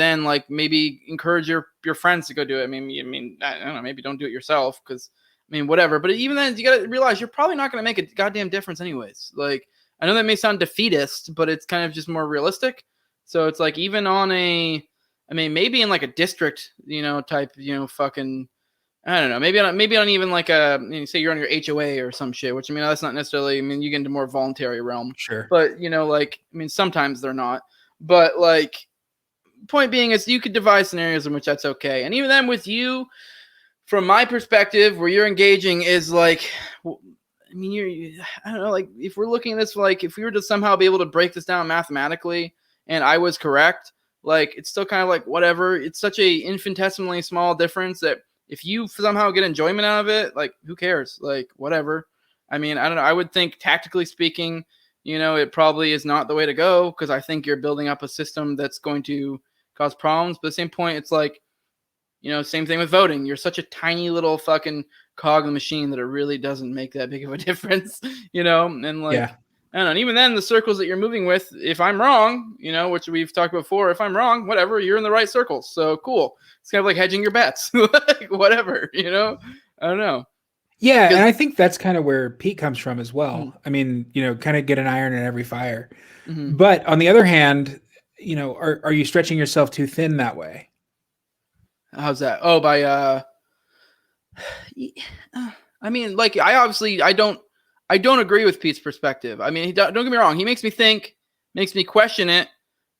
encourage your friends to go do it. I mean, I don't know, maybe don't do it yourself because, I mean, whatever. But even then, you got to realize you're probably not going to make a goddamn difference anyways. Like, I know that may sound defeatist, but it's kind of just more realistic. So it's like even on maybe in like a district, type, fucking, I don't know. Maybe on even like say you're on your HOA or some shit, which I mean, that's not necessarily, I mean, you get into more voluntary realm. Sure. But, like, I mean, sometimes they're not. But like, point being is you could devise scenarios in which that's okay. And even then with you, from my perspective, where you're engaging is like, I mean, I don't know, like if we're looking at this, like if we were to somehow be able to break this down mathematically and I was correct, like it's still kind of like whatever. It's such a infinitesimally small difference that if you somehow get enjoyment out of it, like who cares? Like whatever. I mean, I don't know. I would think tactically speaking, it probably is not the way to go because I think you're building up a system that's going to cause problems. But at the same point, it's like, same thing with voting. You're such a tiny little fucking cog in the machine that it really doesn't make that big of a difference, and like, yeah. I don't know. And even then, the circles that you're moving with, if I'm wrong, which we've talked about before, if I'm wrong, whatever, you're in the right circles. So cool. It's kind of like hedging your bets, like whatever, I don't know. Yeah, and I think that's kind of where Pete comes from as well. Mm-hmm. I mean, kind of get an iron in every fire. Mm-hmm. But on the other hand, are you stretching yourself too thin that way? How's that? Oh, by I mean, like I don't I don't agree with Pete's perspective. I mean, don't get me wrong. He makes me think, makes me question it,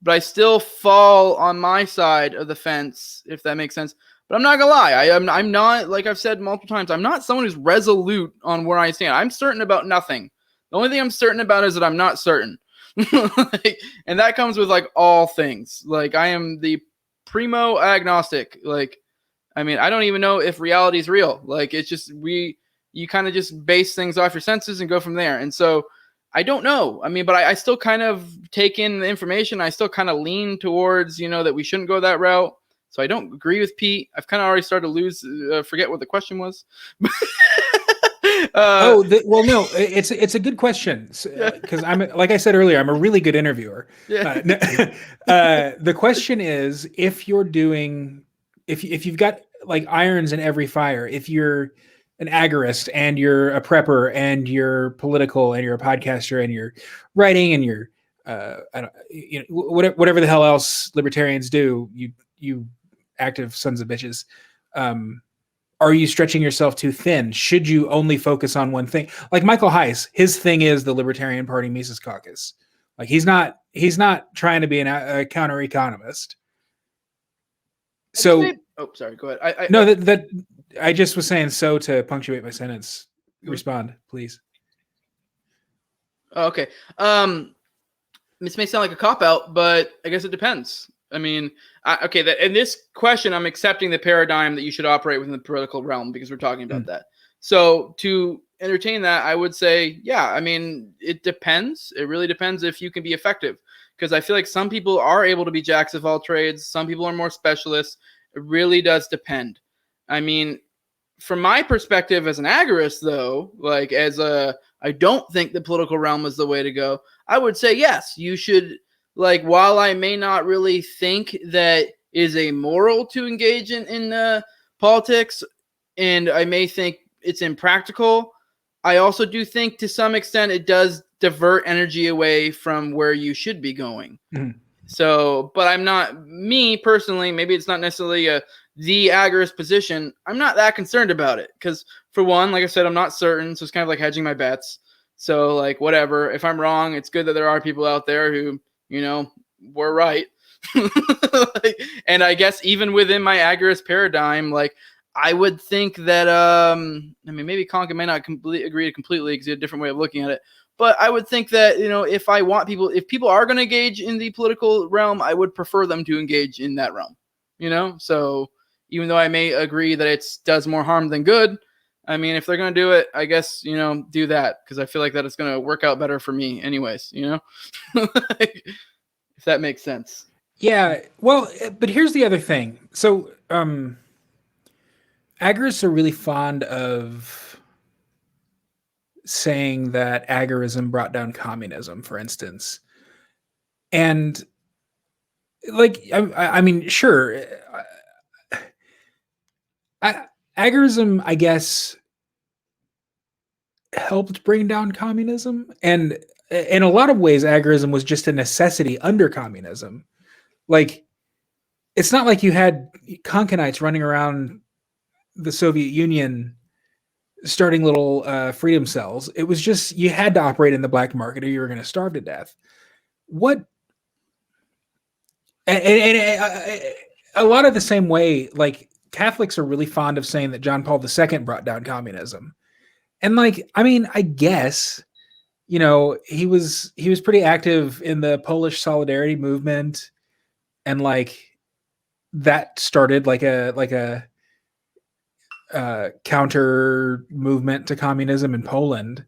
but I still fall on my side of the fence, if that makes sense. But I'm not gonna lie. I'm not, like I've said multiple times, I'm not someone who's resolute on where I stand. I'm certain about nothing. The only thing I'm certain about is that I'm not certain. Like, and that comes with like all things. Like, I am the primo agnostic. Like, I mean, I don't even know if reality is real. Like, it's just you kind of just base things off your senses and go from there. And so I don't know. I mean, but I still kind of take in the information. I still kind of lean towards, that we shouldn't go that route. So I don't agree with Pete. I've kind of already started to forget what the question was. No, it's a good question, because like I said earlier, I'm a really good interviewer. Yeah. The question is, if you've got like irons in every fire, if you're an agorist and you're a prepper and you're political and you're a podcaster and you're writing and you're whatever the hell else libertarians do, you active sons of bitches. Are you stretching yourself too thin? Should you only focus on one thing? Like Michael Heiss, his thing is the Libertarian Party Mises Caucus. Like, he's not trying to be a counter economist. So, sorry, go ahead. that I just was saying so to punctuate my sentence. Respond, please. Okay. This may sound like a cop-out, but I guess it depends. I mean, in this question, I'm accepting the paradigm that you should operate within the political realm because we're talking about that. So to entertain that, I would say, yeah, I mean, it depends. It really depends if you can be effective, because I feel like some people are able to be jacks of all trades. Some people are more specialists. It really does depend. I mean, from my perspective as an agorist, though, I don't think the political realm is the way to go. I would say, yes, you should. Like, while I may not really think that is amoral to engage in politics, and I may think it's impractical, I also do think to some extent it does divert energy away from where you should be going. Mm-hmm. So, but I'm not, me personally, maybe it's not necessarily the agorist position. I'm not that concerned about it because, for one, like I said, I'm not certain. So it's kind of like hedging my bets. So, like, whatever. If I'm wrong, it's good that there are people out there who, we're right. And I guess even within my agorist paradigm, like, I would think that, I mean, maybe Conker may not agree completely because he had a different way of looking at it. But I would think that, if people are going to engage in the political realm, I would prefer them to engage in that realm, So even though I may agree that it does more harm than good, I mean, if they're going to do it, I guess, do that, because I feel like that it's going to work out better for me anyways, if that makes sense. Yeah. Well, but here's the other thing. So, agorists are really fond of saying that agorism brought down communism, for instance. And, like, I mean, sure. Agarism, I guess, helped bring down communism, and in a lot of ways, agorism was just a necessity under communism. Like, it's not like you had Konkanites running around the Soviet Union starting little freedom cells. It was just, you had to operate in the black market or you were going to starve to death. And a lot of the same way, like, Catholics are really fond of saying that John Paul II brought down communism. And, like, I mean, I guess, he was pretty active in the Polish Solidarity movement, and, like, that started like a counter movement to communism in Poland,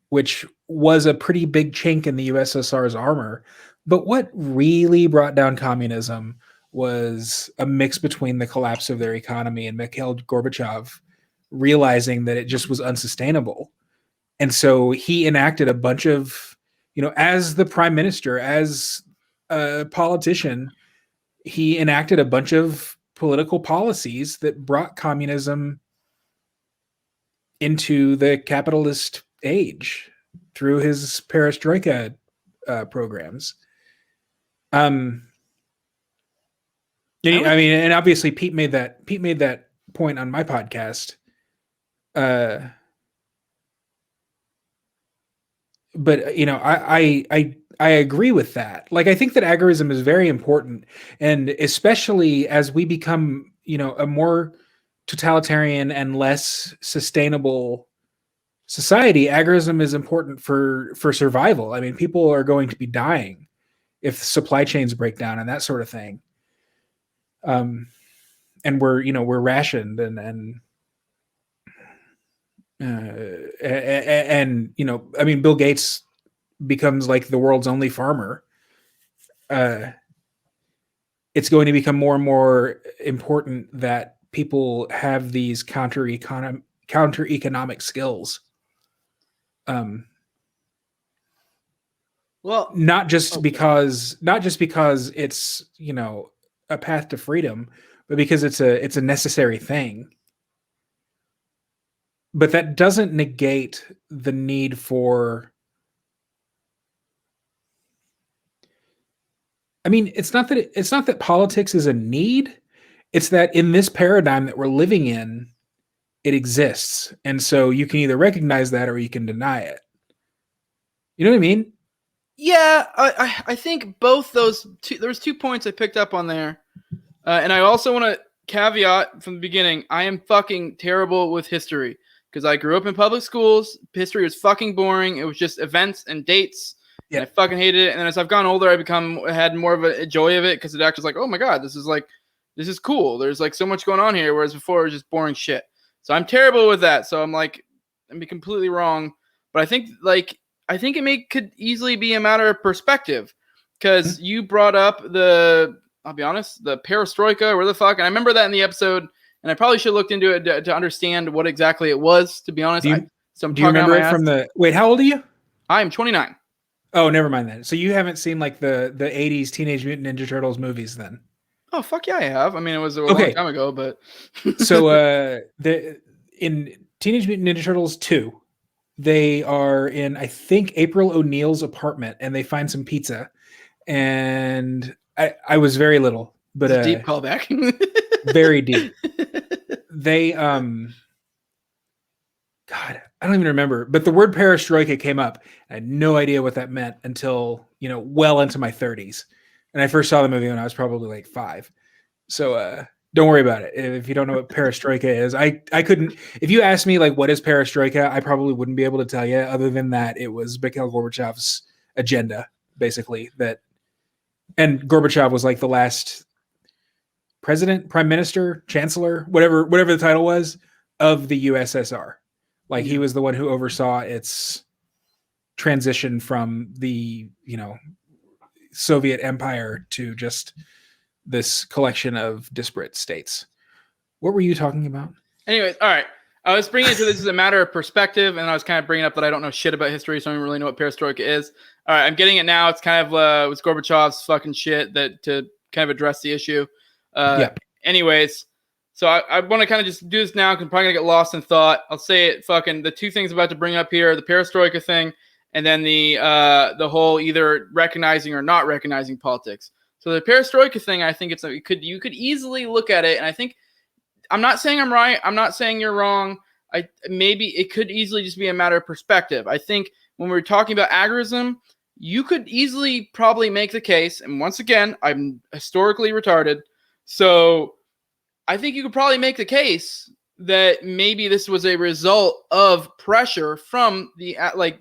which was a pretty big chink in the USSR's armor. But what really brought down communism was a mix between the collapse of their economy and Mikhail Gorbachev realizing that it just was unsustainable. And so he enacted a bunch of, as the prime minister, as a politician, he enacted a bunch of political policies that brought communism into the capitalist age through his Perestroika programs. I mean, and obviously Pete made that point on my podcast. but you know, I agree with that. Like, I think that agorism is very important, and especially as we become, you know, a more totalitarian and less sustainable society, agorism is important for survival. I mean, people are going to be dying if supply chains break down and that sort of thing. And we're rationed and you know, I mean, Bill Gates becomes like the world's only farmer. It's going to become more and more important that people have these counter economic skills. Well, not just because it's, you know, a path to freedom, but because it's a necessary thing. But that doesn't negate the need for, I mean, it's not that politics is a need. It's that in this paradigm that we're living in, it exists. And so you can either recognize that or you can deny it. You know what I mean? yeah, I think both those two. There was 2 points I picked up on there, and I also want to caveat from the beginning. I am fucking terrible with history because I grew up in public schools. History was fucking boring. It was just events and dates. Yeah. And I fucking hated it. And then as I've gotten older, I had more of a joy of it because it actually was like, oh my god, this is cool. There's like so much going on here. Whereas before it was just boring shit. So I'm terrible with that. So I'm like, I'd be completely wrong. But I think it could easily be a matter of perspective because you brought up I'll be honest, the Perestroika, where the fuck, and I remember that in the episode, and I probably should have looked into it to understand what exactly it was, to be honest. Do you remember it from wait, how old are you? I'm 29. Oh, never mind that. So you haven't seen like the 80s Teenage Mutant Ninja Turtles movies then? Oh, fuck yeah, I have. I mean, it was a long time ago, but... So in Teenage Mutant Ninja Turtles 2, they are in, I think, April O'Neil's apartment, and they find some pizza. And I was very little, but it's a deep callback. Very deep. They God, I don't even remember, but the word perestroika came up. I had no idea what that meant until, you know, well into my 30s. And I first saw the movie when I was probably like 5. So don't worry about it. If you don't know what perestroika is, I couldn't, if you asked me like what is perestroika, I probably wouldn't be able to tell you, other than that it was Mikhail Gorbachev's agenda, basically, and Gorbachev was like the last president, prime minister, chancellor, whatever the title was, of the USSR. Like, he was the one who oversaw its transition from the, you know, Soviet empire to just this collection of disparate states. What were you talking about? Anyways, all right. I was bringing it to this as a matter of perspective, and I was kind of bringing up that I don't know shit about history, so I don't really know what perestroika is. All right, I'm getting it now. It's kind of it was Gorbachev's fucking shit to kind of address the issue. Anyways, so I want to kind of just do this now because I'm probably going to get lost in thought. I'll say it fucking, the 2 things I'm about to bring up here, the perestroika thing, and then the whole either recognizing or not recognizing politics. So the perestroika thing, I think you could easily look at it, and I think, I'm not saying I'm right. I'm not saying you're wrong. Maybe it could easily just be a matter of perspective. I think when we're talking about agorism, you could easily probably make the case, and once again, I'm historically retarded, so I think you could probably make the case that maybe this was a result of pressure from the, like,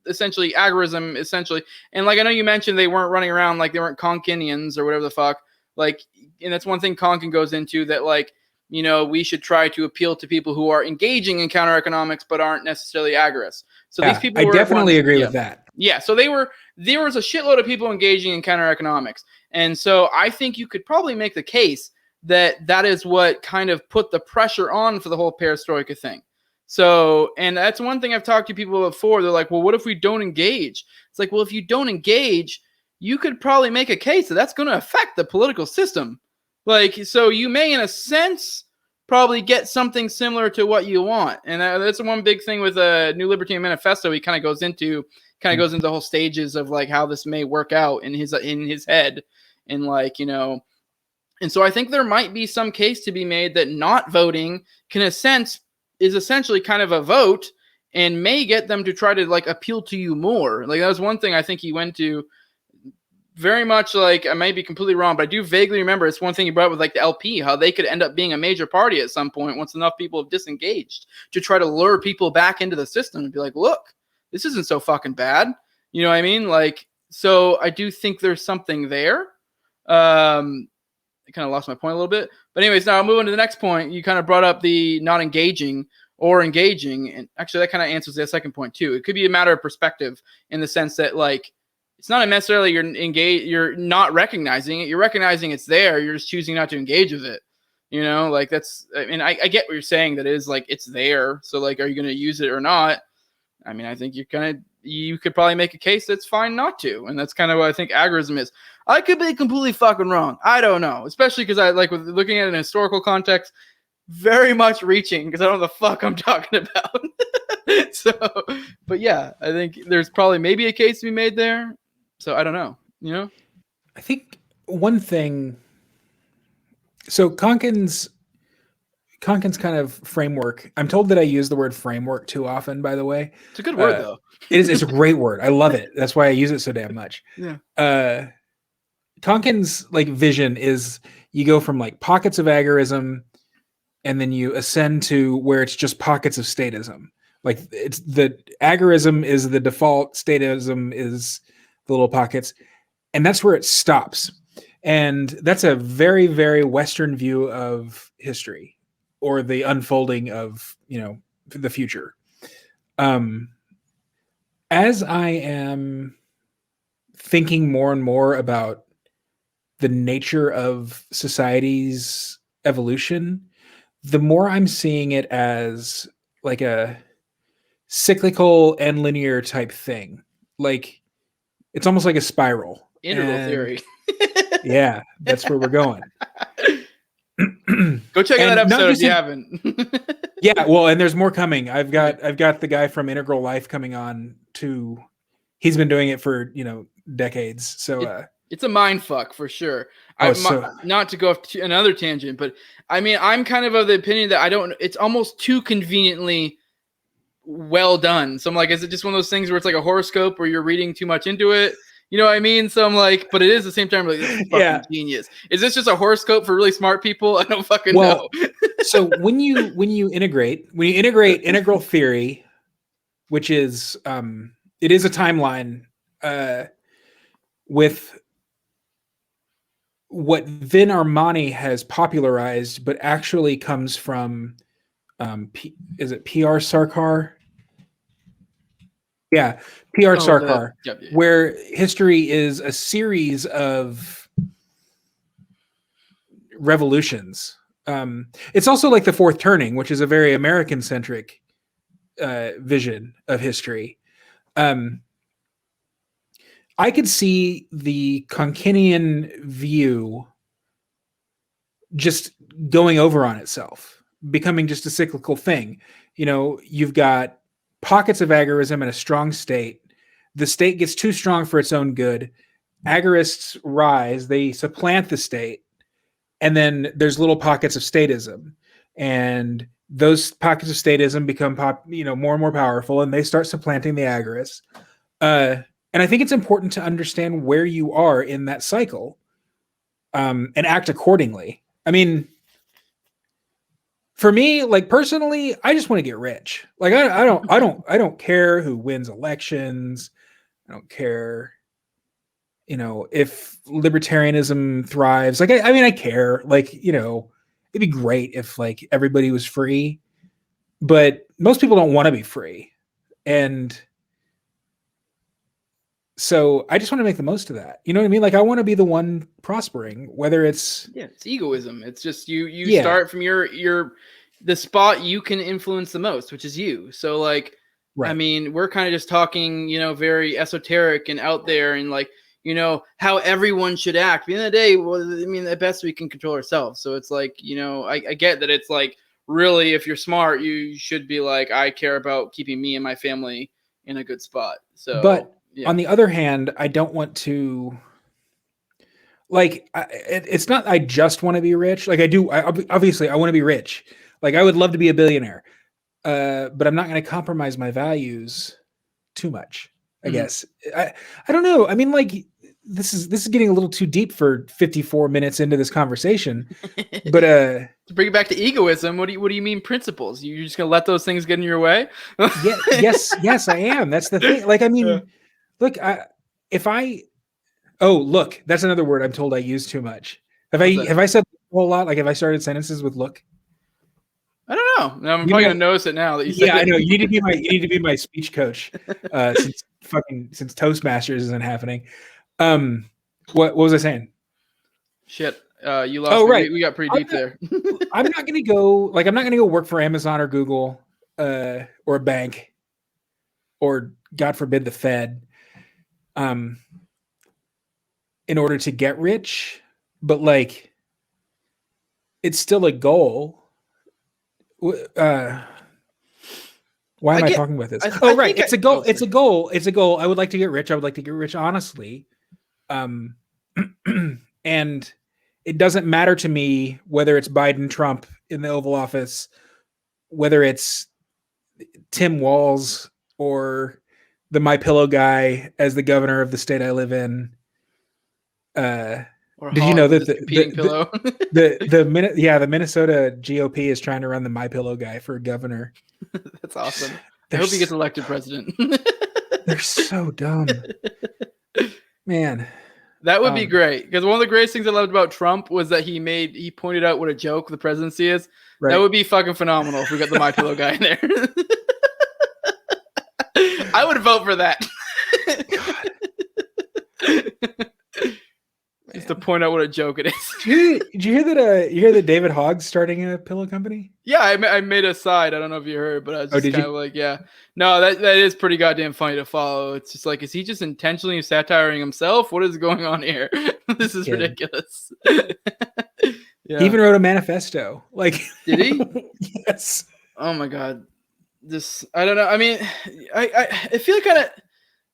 essentially agorism, essentially. And like, I know you mentioned they weren't running around like they weren't Konkinians or whatever the fuck. Like, and that's one thing Konkin goes into, that like, you know, we should try to appeal to people who are engaging in counter economics but aren't necessarily agorists. So these people, I definitely agree with that. Yeah, so there was a shitload of people engaging in counter economics, and so I think you could probably make the case that is what kind of put the pressure on for the whole perestroika thing. So, and that's one thing I've talked to people before. They're like, well, what if we don't engage? It's like, well, if you don't engage, you could probably make a case that that's going to affect the political system. Like, so you may, in a sense, probably get something similar to what you want. And that's one big thing with a New Libertarian Manifesto. He kind of goes into the whole stages of like how this may work out in his head, and like, you know. And so I think there might be some case to be made that not voting is essentially kind of a vote, and may get them to try to like appeal to you more. Like that was one thing I think he went to very much. Like, I might be completely wrong, but I do vaguely remember it's one thing he brought up with like the LP, how they could end up being a major party at some point once enough people have disengaged, to try to lure people back into the system and be like, look, this isn't so fucking bad. You know what I mean? Like, so I do think there's something there. I kind of lost my point a little bit, but anyways, now I'll move on to the next point. You kind of brought up the not engaging or engaging, and actually that kind of answers the second point too. It could be a matter of perspective, in the sense that like, it's not necessarily you're engaged, you're not recognizing it. You're recognizing it's there. You're just choosing not to engage with it. You know, like that's, I mean, I get what you're saying, that it is like, it's there. So like, are you going to use it or not? I mean, I think you could probably make a case that's fine not to. And that's kind of what I think agorism is. I could be completely fucking wrong. I don't know. Especially because I like, with looking at it in a historical context, very much reaching, because I don't know the fuck I'm talking about. So, but yeah, I think there's probably maybe a case to be made there. So I don't know, you know? I think one thing, so Konkin's kind of framework, I'm told that I use the word framework too often, by the way. It's a good word though. It's a great word. I love it. That's why I use it so damn much. Yeah. Konkin's like vision is, you go from like pockets of agorism, and then you ascend to where it's just pockets of statism. Like, it's the agorism is the default, statism is the little pockets, and that's where it stops. And that's a very, very Western view of history, or the unfolding of, you know, the future. As I am thinking more and more about the nature of society's evolution, the more I'm seeing it as like a cyclical and linear type thing. Like, it's almost like a spiral. Integral theory. Yeah, that's where we're going. Go check out that episode if you haven't. Yeah, well, and there's more coming. I've got the guy from Integral Life coming on to. He's been doing it for, you know, decades. So it's a mind fuck for sure. Not to go off to another tangent, but I mean, I'm kind of the opinion that it's almost too conveniently well done. So I'm like, is it just one of those things where it's like a horoscope where you're reading too much into it? You know what I mean? So I'm like, but it is at the same time, like, this is fucking genius. Is this just a horoscope for really smart people? I don't fucking know. So when you integrate integral theory, which is it is a timeline with what Vin Armani has popularized, but actually comes from is it PR Sarkar? Yeah, PR Sarkar, where history is a series of revolutions. It's also like the fourth turning, which is a very American-centric vision of history. I could see the Konkinian view just going over on itself, becoming just a cyclical thing. You know, you've got pockets of agorism and a strong state. The state gets too strong for its own good. Agorists rise, they supplant the state, and then there's little pockets of statism, and those pockets of statism become more and more powerful, and they start supplanting the agorists. And I think it's important to understand where you are in that cycle, and act accordingly. I mean, for me, like personally, I just want to get rich. Like I don't care who wins elections. I don't care, you know, if libertarianism thrives. Like I mean, I care. Like, you know, it'd be great if like everybody was free, but most people don't want to be free, and so I just want to make the most of that. You know what I mean? Like I want to be the one prospering, whether it's egoism. It's just you start from the spot you can influence the most, which is you. So like, right. I mean, we're kind of just talking, you know, very esoteric and out there, and like, you know, how everyone should act. At the end of the day, well, I mean, at best we can control ourselves. So it's like, you know, I get that it's like, really, if you're smart, you should be like, I care about keeping me and my family in a good spot. So, but on the other hand, I don't want to, like, it's not, I just want to be rich. Like I do, obviously I want to be rich. Like I would love to be a billionaire. but I'm not going to compromise my values too much. I Mhm. guess I don't know. I mean, like this is getting a little too deep for 54 minutes into this conversation. But To bring it back to egoism, what do you mean principles? You're just gonna let those things get in your way? yeah, yes, I am. That's the thing. Like, I mean, look, look, that's another word I'm told I use too much. Have I said a whole lot? Like, have I started sentences with look? I don't know. I'm probably gonna notice it now that you said Yeah, it. I know. You need to be my speech coach since Toastmasters isn't happening. What was I saying? Shit, you lost me. Right. We got pretty deep there. I'm not gonna go work for Amazon or Google or a bank or God forbid the Fed in order to get rich, but like it's still a goal. Why am I talking about this? Right. It's a goal. It's a goal. It's a goal. I would like to get rich. I would like to get rich honestly. And it doesn't matter to me whether it's Biden, Trump in the Oval Office, whether it's Tim Walz or the My Pillow guy as the governor of the state I live in. Did you know that the Minnesota GOP is trying to run the My Pillow guy for governor? That's awesome. I hope he gets elected president. They're so dumb, man. That would be great, because one of the greatest things I loved about Trump was that he pointed out what a joke the presidency is. Right. That would be fucking phenomenal if we got the My Pillow guy in there. I would vote for that. Just to point out what a joke it is. Did you hear that? You hear that David Hogg's starting a pillow company? Yeah, I made a side. I don't know if you heard, but I was just kind of like, yeah. No, that is pretty goddamn funny to follow. It's just like, is he just intentionally satiring himself? What is going on here? This is ridiculous. Yeah. He even wrote a manifesto. Like, did he? Yes. Oh my god. I don't know. I mean, I feel kind of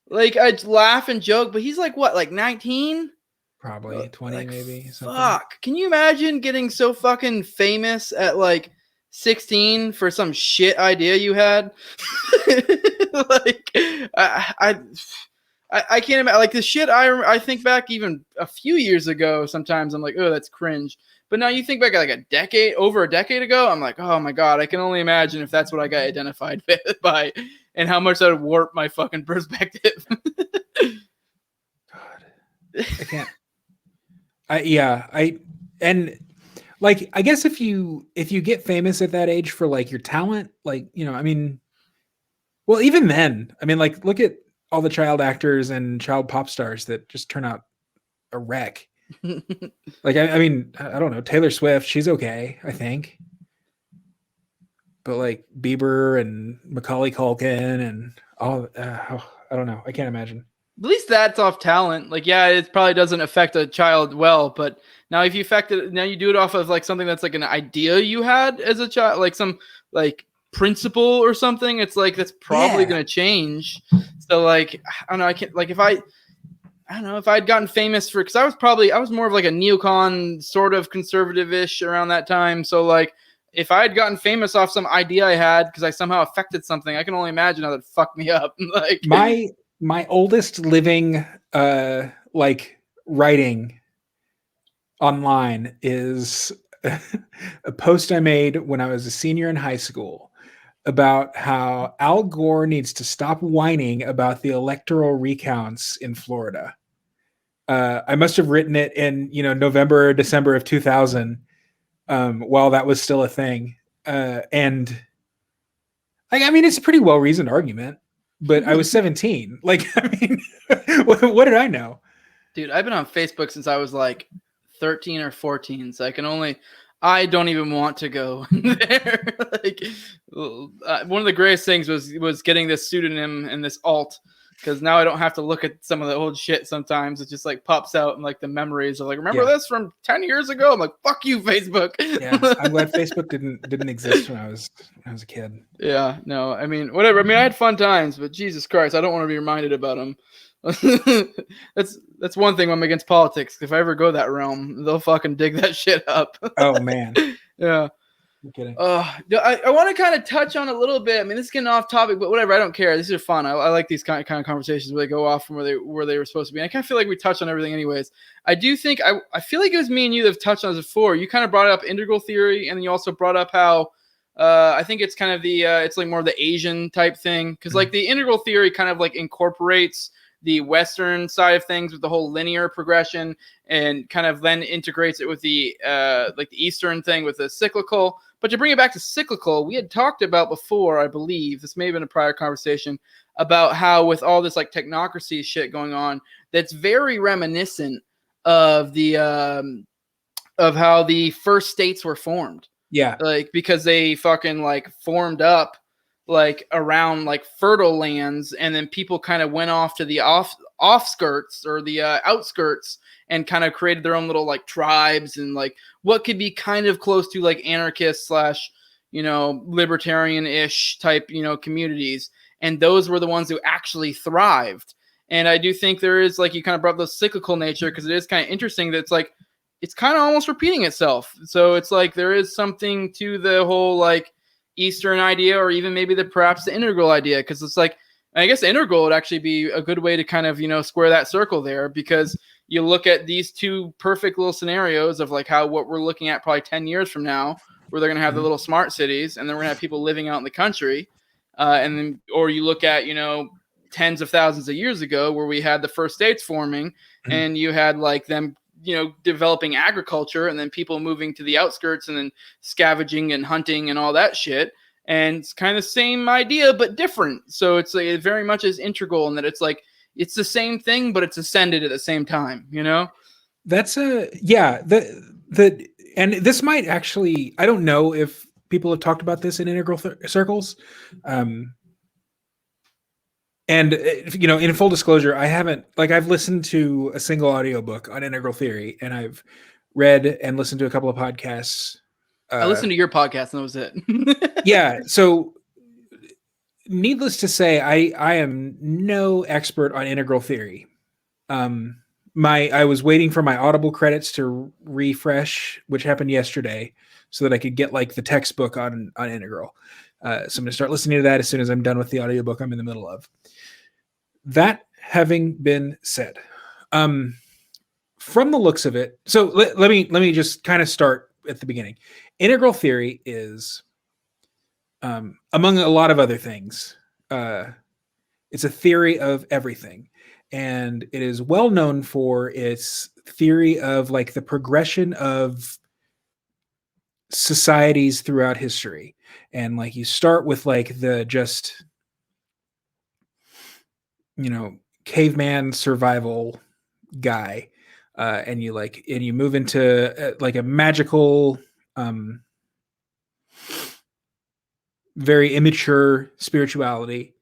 like I laugh and joke, but he's like what, like 19? Probably 20, like, maybe. Something. Fuck. Can you imagine getting so fucking famous at like 16 for some shit idea you had? Like, I can't imagine. Like the shit I think back even a few years ago. Sometimes I'm like, oh, that's cringe. But now you think back like over a decade ago, I'm like, oh my god, I can only imagine if that's what I got identified by, and how much that would warp my fucking perspective. God, I can't. And like, I guess if you get famous at that age for like your talent, like, you know, I mean, well, even then, I mean, like, look at all the child actors and child pop stars that just turn out a wreck. Like, I mean, I don't know, Taylor Swift, she's okay, I think. But like Bieber and Macaulay Culkin and all, I don't know, I can't imagine. At least that's off talent. Like, yeah, it probably doesn't affect a child well, but now if you affect it, now you do it off of like something that's like an idea you had as a child, like some like principle or something. It's like that's probably going to change. So like, I don't know. I can't like if I don't know if I'd gotten famous for, because I was more of like a neocon sort of conservative-ish around that time. So like, if I had gotten famous off some idea I had because I somehow affected something, I can only imagine how that fucked me up. Like my oldest living like writing online is a post I made when I was a senior in high school about how Al Gore needs to stop whining about the electoral recounts in Florida. I must have written it in, you know, November or December of 2000, while that was still a thing. And I mean, it's a pretty well-reasoned argument, but I was 17. Like, I mean, what did I know? Dude, I've been on Facebook since I was like 13 or 14, so I don't even want to go there. Like, one of the greatest things was getting this pseudonym and this alt, because now I don't have to look at some of the old shit sometimes. It just like pops out and like the memories of like, remember this from 10 years ago? I'm like, fuck you, Facebook. Yeah, I'm glad Facebook didn't exist when I was a kid. Yeah, no, I mean, whatever. I mean, I had fun times, but Jesus Christ, I don't want to be reminded about them. That's one thing I'm against politics. If I ever go that realm, they'll fucking dig that shit up. Oh man. Yeah. kidding. I want to kind of touch on a little bit. I mean, this is getting off topic, but whatever. I don't care. These are fun. I like these kind of conversations where they go off from where they were supposed to be. And I kind of feel like we touched on everything, anyways. I do think I feel like it was me and you that have touched on this before. You kind of brought up integral theory, and then you also brought up how I think it's kind of the it's like more of the Asian type thing, because like the integral theory kind of like incorporates the Western side of things with the whole linear progression, and kind of then integrates it with the like the Eastern thing with the cyclical. But to bring it back to cyclical, we had talked about before, I believe, this may have been a prior conversation, about how with all this like technocracy shit going on, that's very reminiscent of the of how the first states were formed. Yeah. Like, because they fucking like formed up like around like fertile lands, and then people kind of went off to the offskirts or the outskirts and kind of created their own little like tribes and like what could be kind of close to like anarchist slash, you know, libertarian-ish type, you know, communities. And those were the ones who actually thrived. And I do think there is, like, you kind of brought up the cyclical nature, because it is kind of interesting that it's like, it's kind of almost repeating itself. So it's like there is something to the whole like Eastern idea, or even maybe perhaps the integral idea, because it's like, I guess integral would actually be a good way to kind of, you know, square that circle there, because you look at these two perfect little scenarios of like how what we're looking at probably 10 years from now, where they're going to have the little smart cities, and then we're going to have people living out in the country. And then, or you look at, you know, tens of thousands of years ago, where we had the first states forming, and you had like them, you know, developing agriculture, and then people moving to the outskirts and then scavenging and hunting and all that shit. And it's kind of the same idea, but different. So it's like, it very much is integral in that it's like, it's the same thing, but it's ascended at the same time, you know? That's and this might actually, I don't know if people have talked about this in integral circles. And you know, in full disclosure, I haven't, like, I've listened to a single audiobook on integral theory, and I've read and listened to a couple of podcasts. I listened to your podcast, and that was it. Yeah. So needless to say, I am no expert on integral theory. I was waiting for my Audible credits to refresh, which happened yesterday, so that I could get like the textbook on integral. So I'm going to start listening to that as soon as I'm done with the audiobook I'm in the middle of. That having been said, from the looks of it, so let me just kind of start at the beginning. Integral theory is, among a lot of other things, it's a theory of everything. And it is well known for its theory of like the progression of societies throughout history. And like you start with like the just, you know, caveman survival guy, and you move into like a magical, very immature spirituality.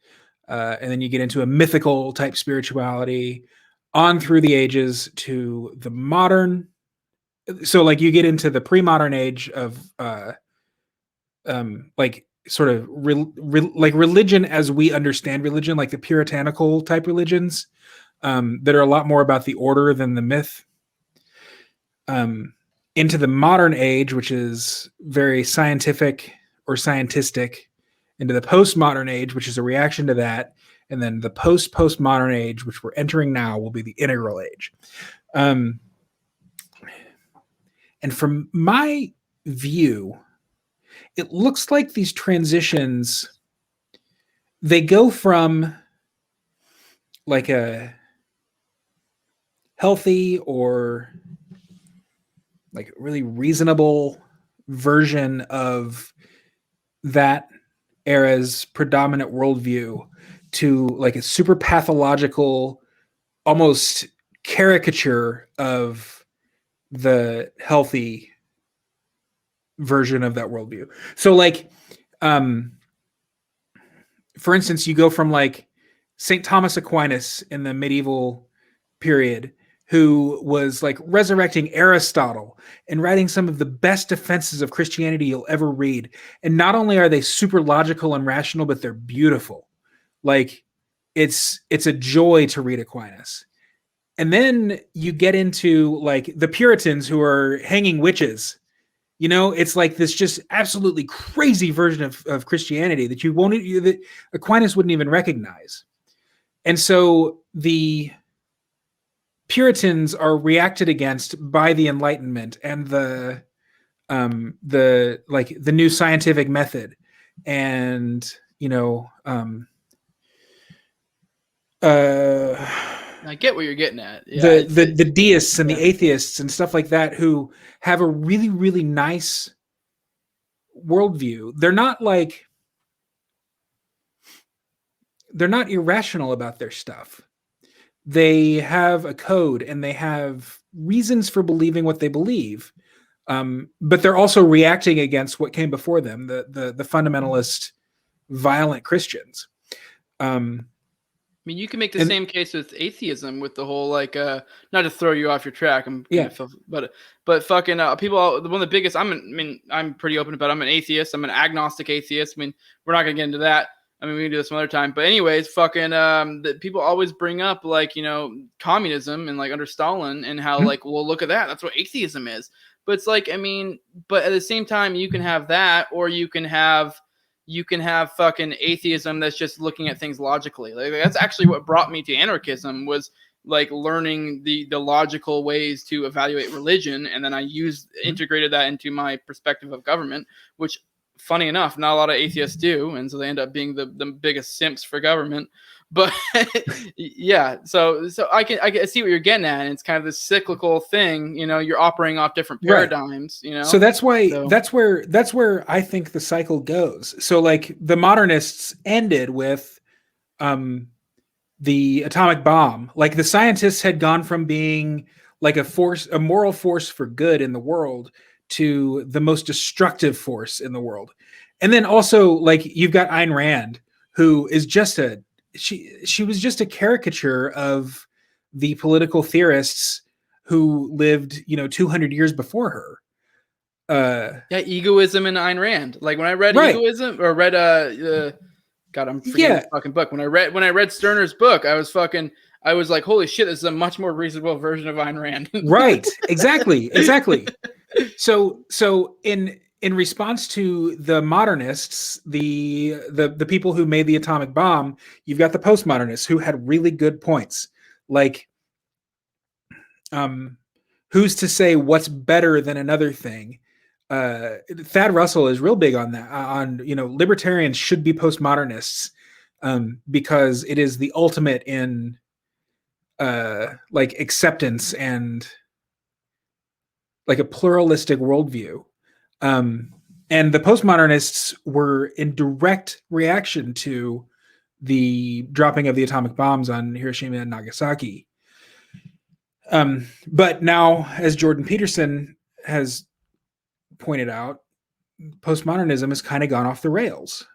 And then you get into a mythical type spirituality on through the ages to the modern. So like you get into the pre-modern age of like sort of like religion as we understand religion, like the puritanical type religions, that are a lot more about the order than the myth. Into the modern age, which is very scientific or scientistic, into the postmodern age, which is a reaction to that, and then the postmodern age, which we're entering now, will be the integral age. And from my view, it looks like these transitions, they go from like a healthy or like really reasonable version of that era's predominant worldview to like a super pathological, almost caricature of the healthy version of that worldview. So like, for instance, you go from like St. Thomas Aquinas in the medieval period, who was like resurrecting Aristotle and writing some of the best defenses of Christianity you'll ever read. And not only are they super logical and rational, but they're beautiful. Like it's a joy to read Aquinas. And then you get into like the Puritans who are hanging witches, You know, it's like this just absolutely crazy version of Christianity that that Aquinas wouldn't even recognize. And so the Puritans are reacted against by the Enlightenment and the new scientific method, and I get what you're getting at. Yeah, the deists and yeah. the atheists and stuff like that, who have a really, really nice worldview. They're not irrational about their stuff. They have a code and they have reasons for believing what they believe. But they're also reacting against what came before them, the fundamentalist, violent Christians. I mean, you can make the same case with atheism, with the whole not to throw you off your track. But fucking people. One of the biggest. I'm pretty open about it. I'm an atheist. I'm an agnostic atheist. I mean, we're not gonna get into that. I mean, we can do this some other time. But anyways, fucking people always bring up communism and under Stalin and how well, look at that. That's what atheism is. But it's but at the same time, you can have that, or you can have fucking atheism that's just looking at things logically. That's actually what brought me to anarchism, was learning the logical ways to evaluate religion, and then I integrated that into my perspective of government, which, funny enough, not a lot of atheists do, and so they end up being the biggest simps for government. But yeah, so I can see what you're getting at, and it's kind of this cyclical thing. You're operating off different paradigms. Right. So that's where I think the cycle goes. So the modernists ended with the atomic bomb. The scientists had gone from being a moral force for good in the world, to the most destructive force in the world. And then also you've got Ayn Rand, who is just she was just a caricature of the political theorists who lived 200 years before her. Egoism and Ayn Rand. When I read Egoism, or read God, I'm forgetting the fucking book. When I read Stirner's book, I was like, holy shit, this is a much more reasonable version of Ayn Rand. Right. Exactly. So in response to the modernists, the people who made the atomic bomb, you've got the postmodernists who had really good points. Who's to say what's better than another thing? Thad Russell is real big on that. Libertarians should be postmodernists, because it is the ultimate in acceptance and a pluralistic worldview. And the postmodernists were in direct reaction to the dropping of the atomic bombs on Hiroshima and Nagasaki. But now, as Jordan Peterson has pointed out, postmodernism has kind of gone off the rails.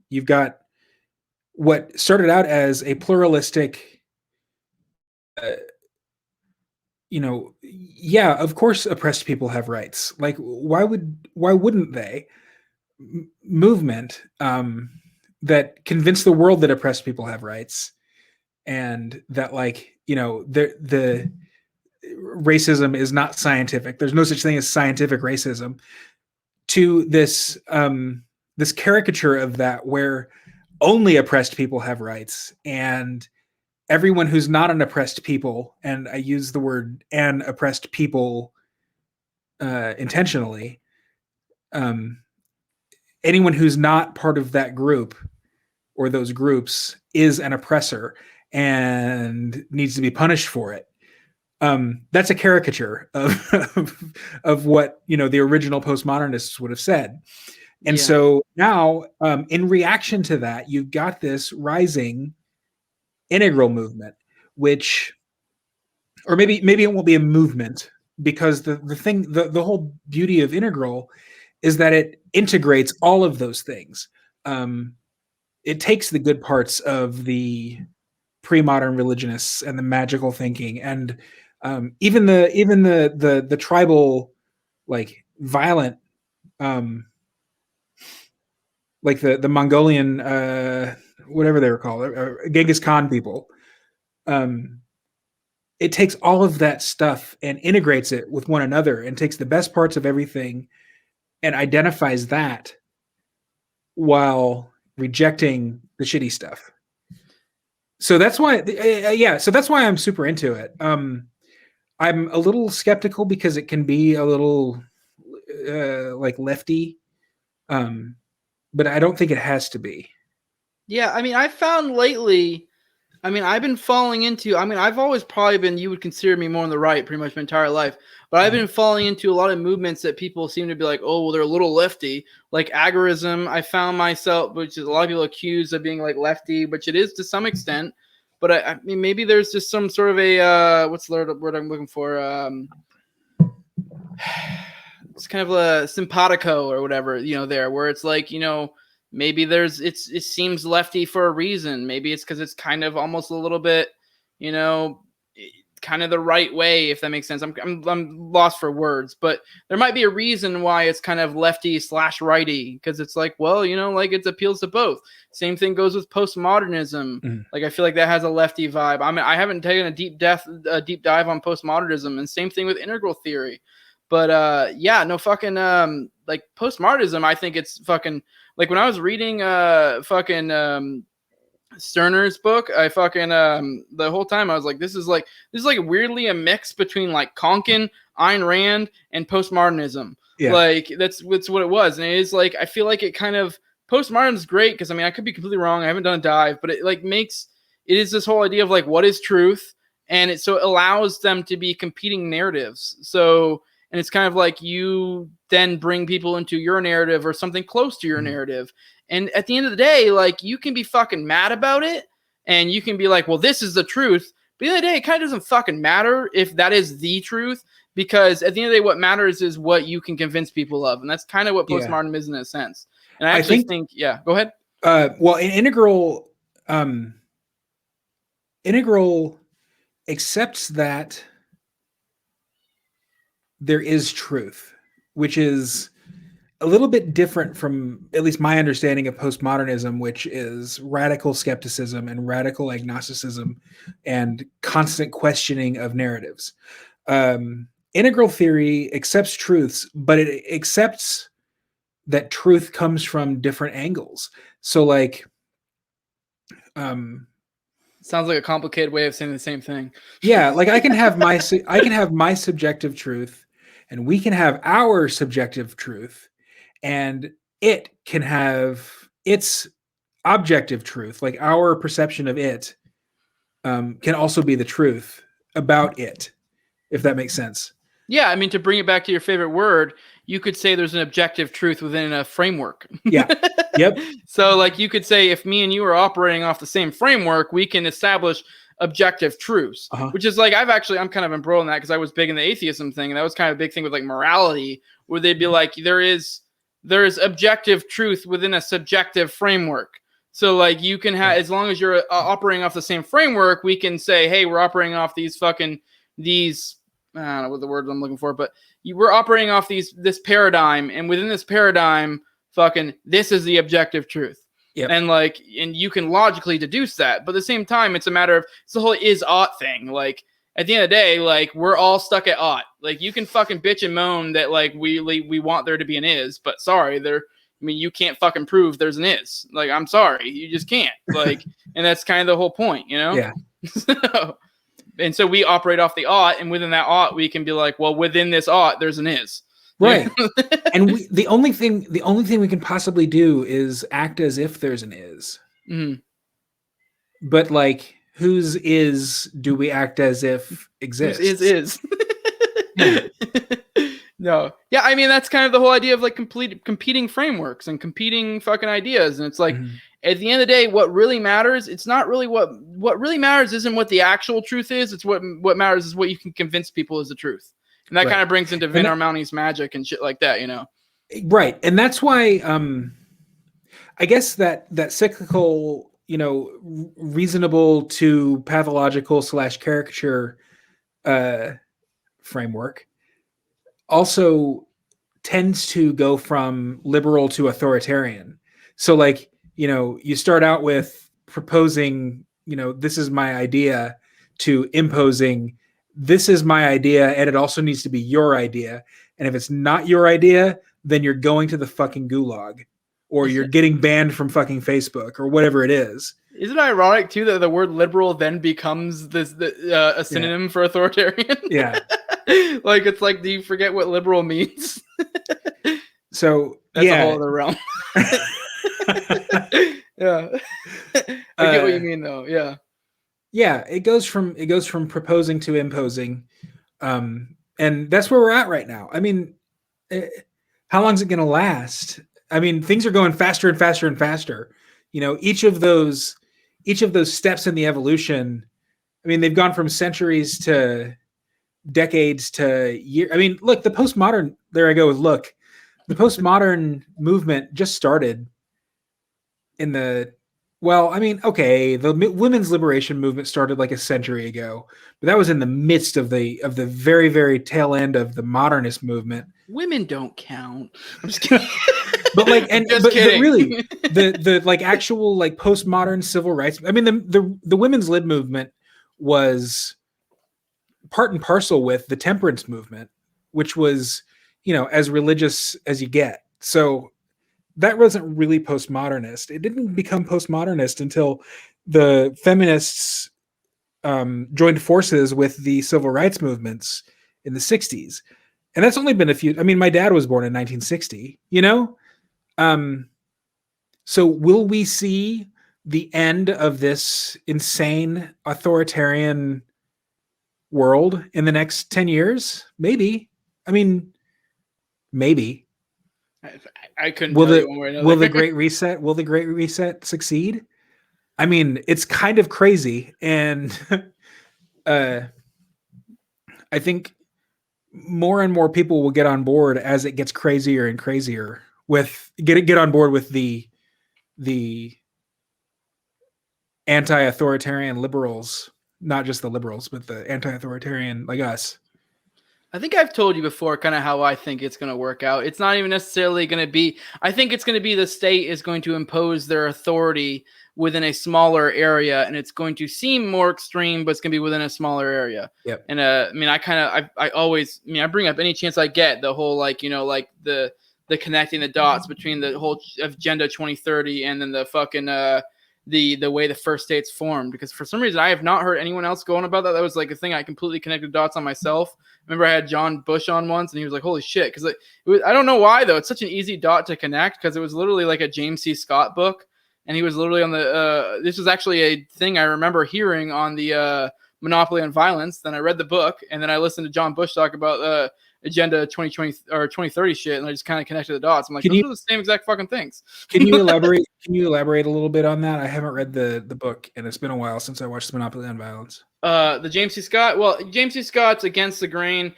You've got what started out as a pluralistic, of course oppressed people have rights. Why wouldn't they? Movement that convinced the world that oppressed people have rights, and that the racism is not scientific. There's no such thing as scientific racism. To this this caricature of that, where only oppressed people have rights, and everyone who's not an oppressed people, and I use the word "an oppressed people" intentionally, anyone who's not part of that group or those groups is an oppressor and needs to be punished for it. That's a caricature of what the original postmodernists would have said. And so now, in reaction to that, you've got this rising integral movement, which, or maybe it won't be a movement, because the whole beauty of integral is that it integrates all of those things. It takes the good parts of the pre-modern religionists and the magical thinking, and even the tribal, violent, the Mongolian, whatever they were called, Genghis Khan people. it takes all of that stuff and integrates it with one another and takes the best parts of everything and identifies that while rejecting the shitty stuff. So that's why, so that's why I'm super into it. I'm a little skeptical because it can be a little like lefty, but I don't think it has to be. Yeah, I mean, I found lately, I mean, I've been falling into, I mean, I've always probably been, you would consider me more on the right pretty much my entire life, but I've been falling into a lot of movements that people seem to be like, oh, well, they're a little lefty, like Agarism. I found myself, which is a lot of people accused of being like lefty, which it is to some extent, but I mean, maybe there's just some sort of a, what's the word I'm looking for? It's kind of a simpatico or whatever, you know, there, where it's like, you know, maybe it seems lefty for a reason. Maybe it's because it's kind of almost a little bit, you know, kind of the right way, if that makes sense. I'm lost for words, but there might be a reason why it's kind of lefty/righty, because it's like, well, you know, like it appeals to both. Same thing goes with postmodernism. Like I feel like that has a lefty vibe. I mean, I haven't taken a deep dive on postmodernism, and same thing with integral theory. But yeah, no fucking like postmodernism, I think it's fucking like when I was reading Stirner's book, I fucking the whole time I was like, this is like weirdly a mix between like Konkin, Ayn Rand, and postmodernism. Yeah. Like that's what it was. And it is like, I feel like it kind of, postmodernism is great because I mean I could be completely wrong. I haven't done a dive, but it like it is this whole idea of like what is truth, and it allows them to be competing narratives. So, and it's kind of like you then bring people into your narrative or something close to your narrative. And at the end of the day, like you can be fucking mad about it and you can be like, well, this is the truth. But at the end of the day, it kind of doesn't fucking matter if that is the truth, because at the end of the day, what matters is what you can convince people of. And that's kind of what postmodernism is in a sense. And I actually think, yeah, go ahead. Well, in integral accepts that there is truth, which is a little bit different from at least my understanding of postmodernism, which is radical skepticism and radical agnosticism and constant questioning of narratives. Integral theory accepts truths, but it accepts that truth comes from different angles. So like, sounds like a complicated way of saying the same thing. Yeah. Like I can have my subjective truth, and we can have our subjective truth, and it can have its objective truth. Like our perception of it can also be the truth about it, if that makes sense. Yeah. I mean, to bring it back to your favorite word, you could say there's an objective truth within a framework. Yeah. Yep. So like you could say if me and you are operating off the same framework, we can establish objective truths, which is like, I'm kind of embroiled in that because I was big in the atheism thing. And that was kind of a big thing with like morality, where they'd be like, there is objective truth within a subjective framework. So like you can have, as long as you're operating off the same framework, we can say, hey, we're operating off I don't know what the word I'm looking for, but we're operating off this paradigm, and within this paradigm, fucking this is the objective truth. Yep. And you can logically deduce that, but at the same time, it's a matter of, it's the whole is-ought thing. Like at the end of the day, like we're all stuck at ought. Like you can fucking bitch and moan that like we want there to be an is, but sorry, you can't fucking prove there's an is. Like I'm sorry, you just can't. Like, and that's kind of the whole point, you know? Yeah. And so we operate off the ought, and within that ought, we can be like, well, within this ought, there's an is. Right. And the only thing we can possibly do is act as if there's an is. Mm-hmm. But like, whose is do we act as if exists? Whose is. No. Yeah, I mean, that's kind of the whole idea of like competing frameworks and competing fucking ideas. And it's like, at the end of the day, what really matters, it's not really what really matters isn't what the actual truth is. It's what matters is what you can convince people is the truth. And that kind of brings into Vin Armani's magic and shit like that, you know? Right. And that's why I guess that cyclical, you know, reasonable to pathological / caricature framework also tends to go from liberal to authoritarian. So like, you know, you start out with proposing, you know, this is my idea, to imposing this is my idea, and it also needs to be your idea. And if it's not your idea, then you're going to the fucking gulag, or you're getting banned from fucking Facebook, or whatever it is. Isn't it ironic too that the word liberal then becomes a synonym for authoritarian? Yeah. Like, it's like, do you forget what liberal means? So that's a whole other realm. Yeah. I get what you mean though. Yeah. Yeah, it goes from proposing to imposing. And that's where we're at right now. I mean, how long is it going to last? I mean, things are going faster and faster and faster. You know, each of those steps in the evolution, I mean, they've gone from centuries to decades to years. I mean, look, the postmodern, there I go with look. The postmodern movement just started in the, well, I mean, okay, the women's liberation movement started like a century ago, but that was in the midst of the very, very tail end of the modernist movement. Women don't count. I'm just kidding. But like, but really, the like actual like postmodern civil rights. I mean, the women's lib movement was part and parcel with the temperance movement, which was, you know, as religious as you get. So that wasn't really postmodernist. It didn't become postmodernist until the feminists joined forces with the civil rights movements in the 60s. And that's only been a few. I mean, my dad was born in 1960, you know? So will we see the end of this insane authoritarian world in the next 10 years? Maybe. I mean, maybe. I couldn't tell you one way or another. Will the Great Reset succeed? I mean, it's kind of crazy. And I think more and more people will get on board as it gets crazier and crazier with get on board with the anti-authoritarian liberals, not just the liberals, but the anti-authoritarian like us. I think I've told you before kind of how I think it's going to work out. It's not even necessarily going to be, I think it's going to be the state is going to impose their authority within a smaller area, and it's going to seem more extreme, but it's going to be within a smaller area. Yep. And I mean, I always, I mean, I bring up any chance I get, the whole, like, you know, like the connecting the dots between the whole Agenda 2030 and then the fucking, the way the first states formed, because for some reason I have not heard anyone else going about that. That was like a thing I completely connected dots on myself. Remember I had John Bush on once and he was like, holy shit. Cause I don't know why though. It's such an easy dot to connect. Cause it was literally like a James C. Scott book. And he was literally on the, this was actually a thing I remember hearing on the Monopoly on Violence. Then I read the book and then I listened to John Bush talk about Agenda 2020 or 2030 shit, and I just kind of connected the dots. I'm like, those are the same exact fucking things. Can you elaborate? Can you elaborate a little bit on that? I haven't read the book, and it's been a while since I watched Monopoly on Violence. The James C. Scott. Well, James C. Scott's Against the Grain.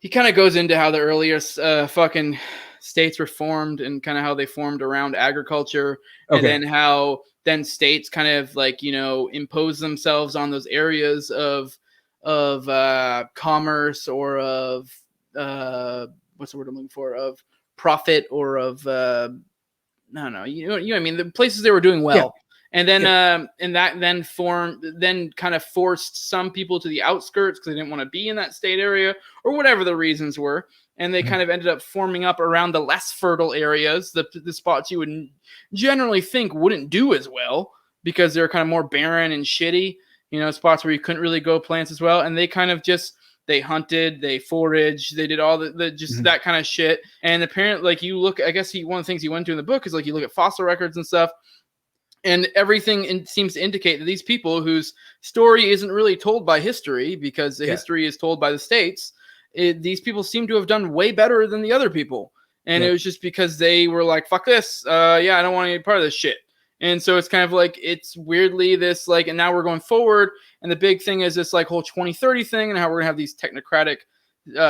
He kind of goes into how the earliest fucking states were formed and kind of how they formed around agriculture, and then how then states kind of like, you know, impose themselves on those areas of commerce or of what's the word I'm looking for, of profit or of I don't know, you know what I mean, the places they were doing well. Yeah. And then and that then kind of forced some people to the outskirts because they didn't want to be in that state area or whatever the reasons were, and they kind of ended up forming up around the less fertile areas, the spots you would generally think wouldn't do as well because they're kind of more barren and shitty, you know, spots where you couldn't really grow plants as well. And they kind of just, they hunted, they foraged, they did all the just that kind of shit. And apparently, like, you look, I guess one of the things he went to in the book is like you look at fossil records and stuff, and everything seems to indicate that these people whose story isn't really told by history, because the history is told by the states, these people seem to have done way better than the other people. And it was just because they were like, fuck this. Yeah, I don't want to be part of this shit. And so it's kind of like, it's weirdly this like, and now we're going forward. And the big thing is this like whole 2030 thing and how we're gonna have these technocratic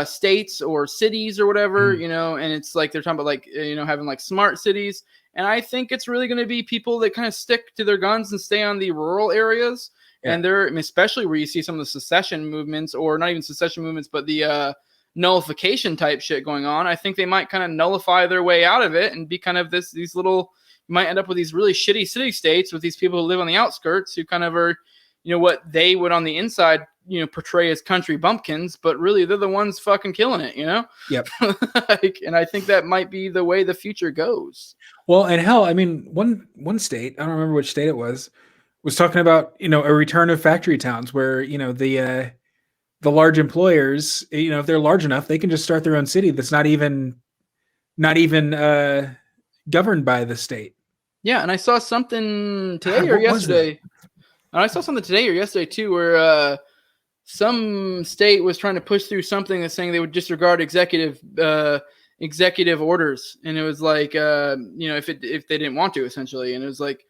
states or cities or whatever, you know, and it's like, they're talking about like, you know, having like smart cities. And I think it's really going to be people that kind of stick to their guns and stay on the rural areas. Yeah. And they're, I mean, especially where you see some of the secession movements, or not even secession movements, but the nullification type shit going on. I think they might kind of nullify their way out of it and be kind of these little, you might end up with these really shitty city states with these people who live on the outskirts who kind of are, you know, what they would on the inside portray as country bumpkins, but really they're the ones fucking killing it, Yep. And I think that might be the way the future goes. Well, and hell, I mean, one state, I don't remember which state it was talking about, a return of factory towns where, the large employers, if they're large enough, they can just start their own city that's not even governed by the state. Yeah, and I saw something today or yesterday. And I saw something today or yesterday too, where some state was trying to push through something that's saying they would disregard executive orders, and it was like, if they didn't want to, essentially, and it was like,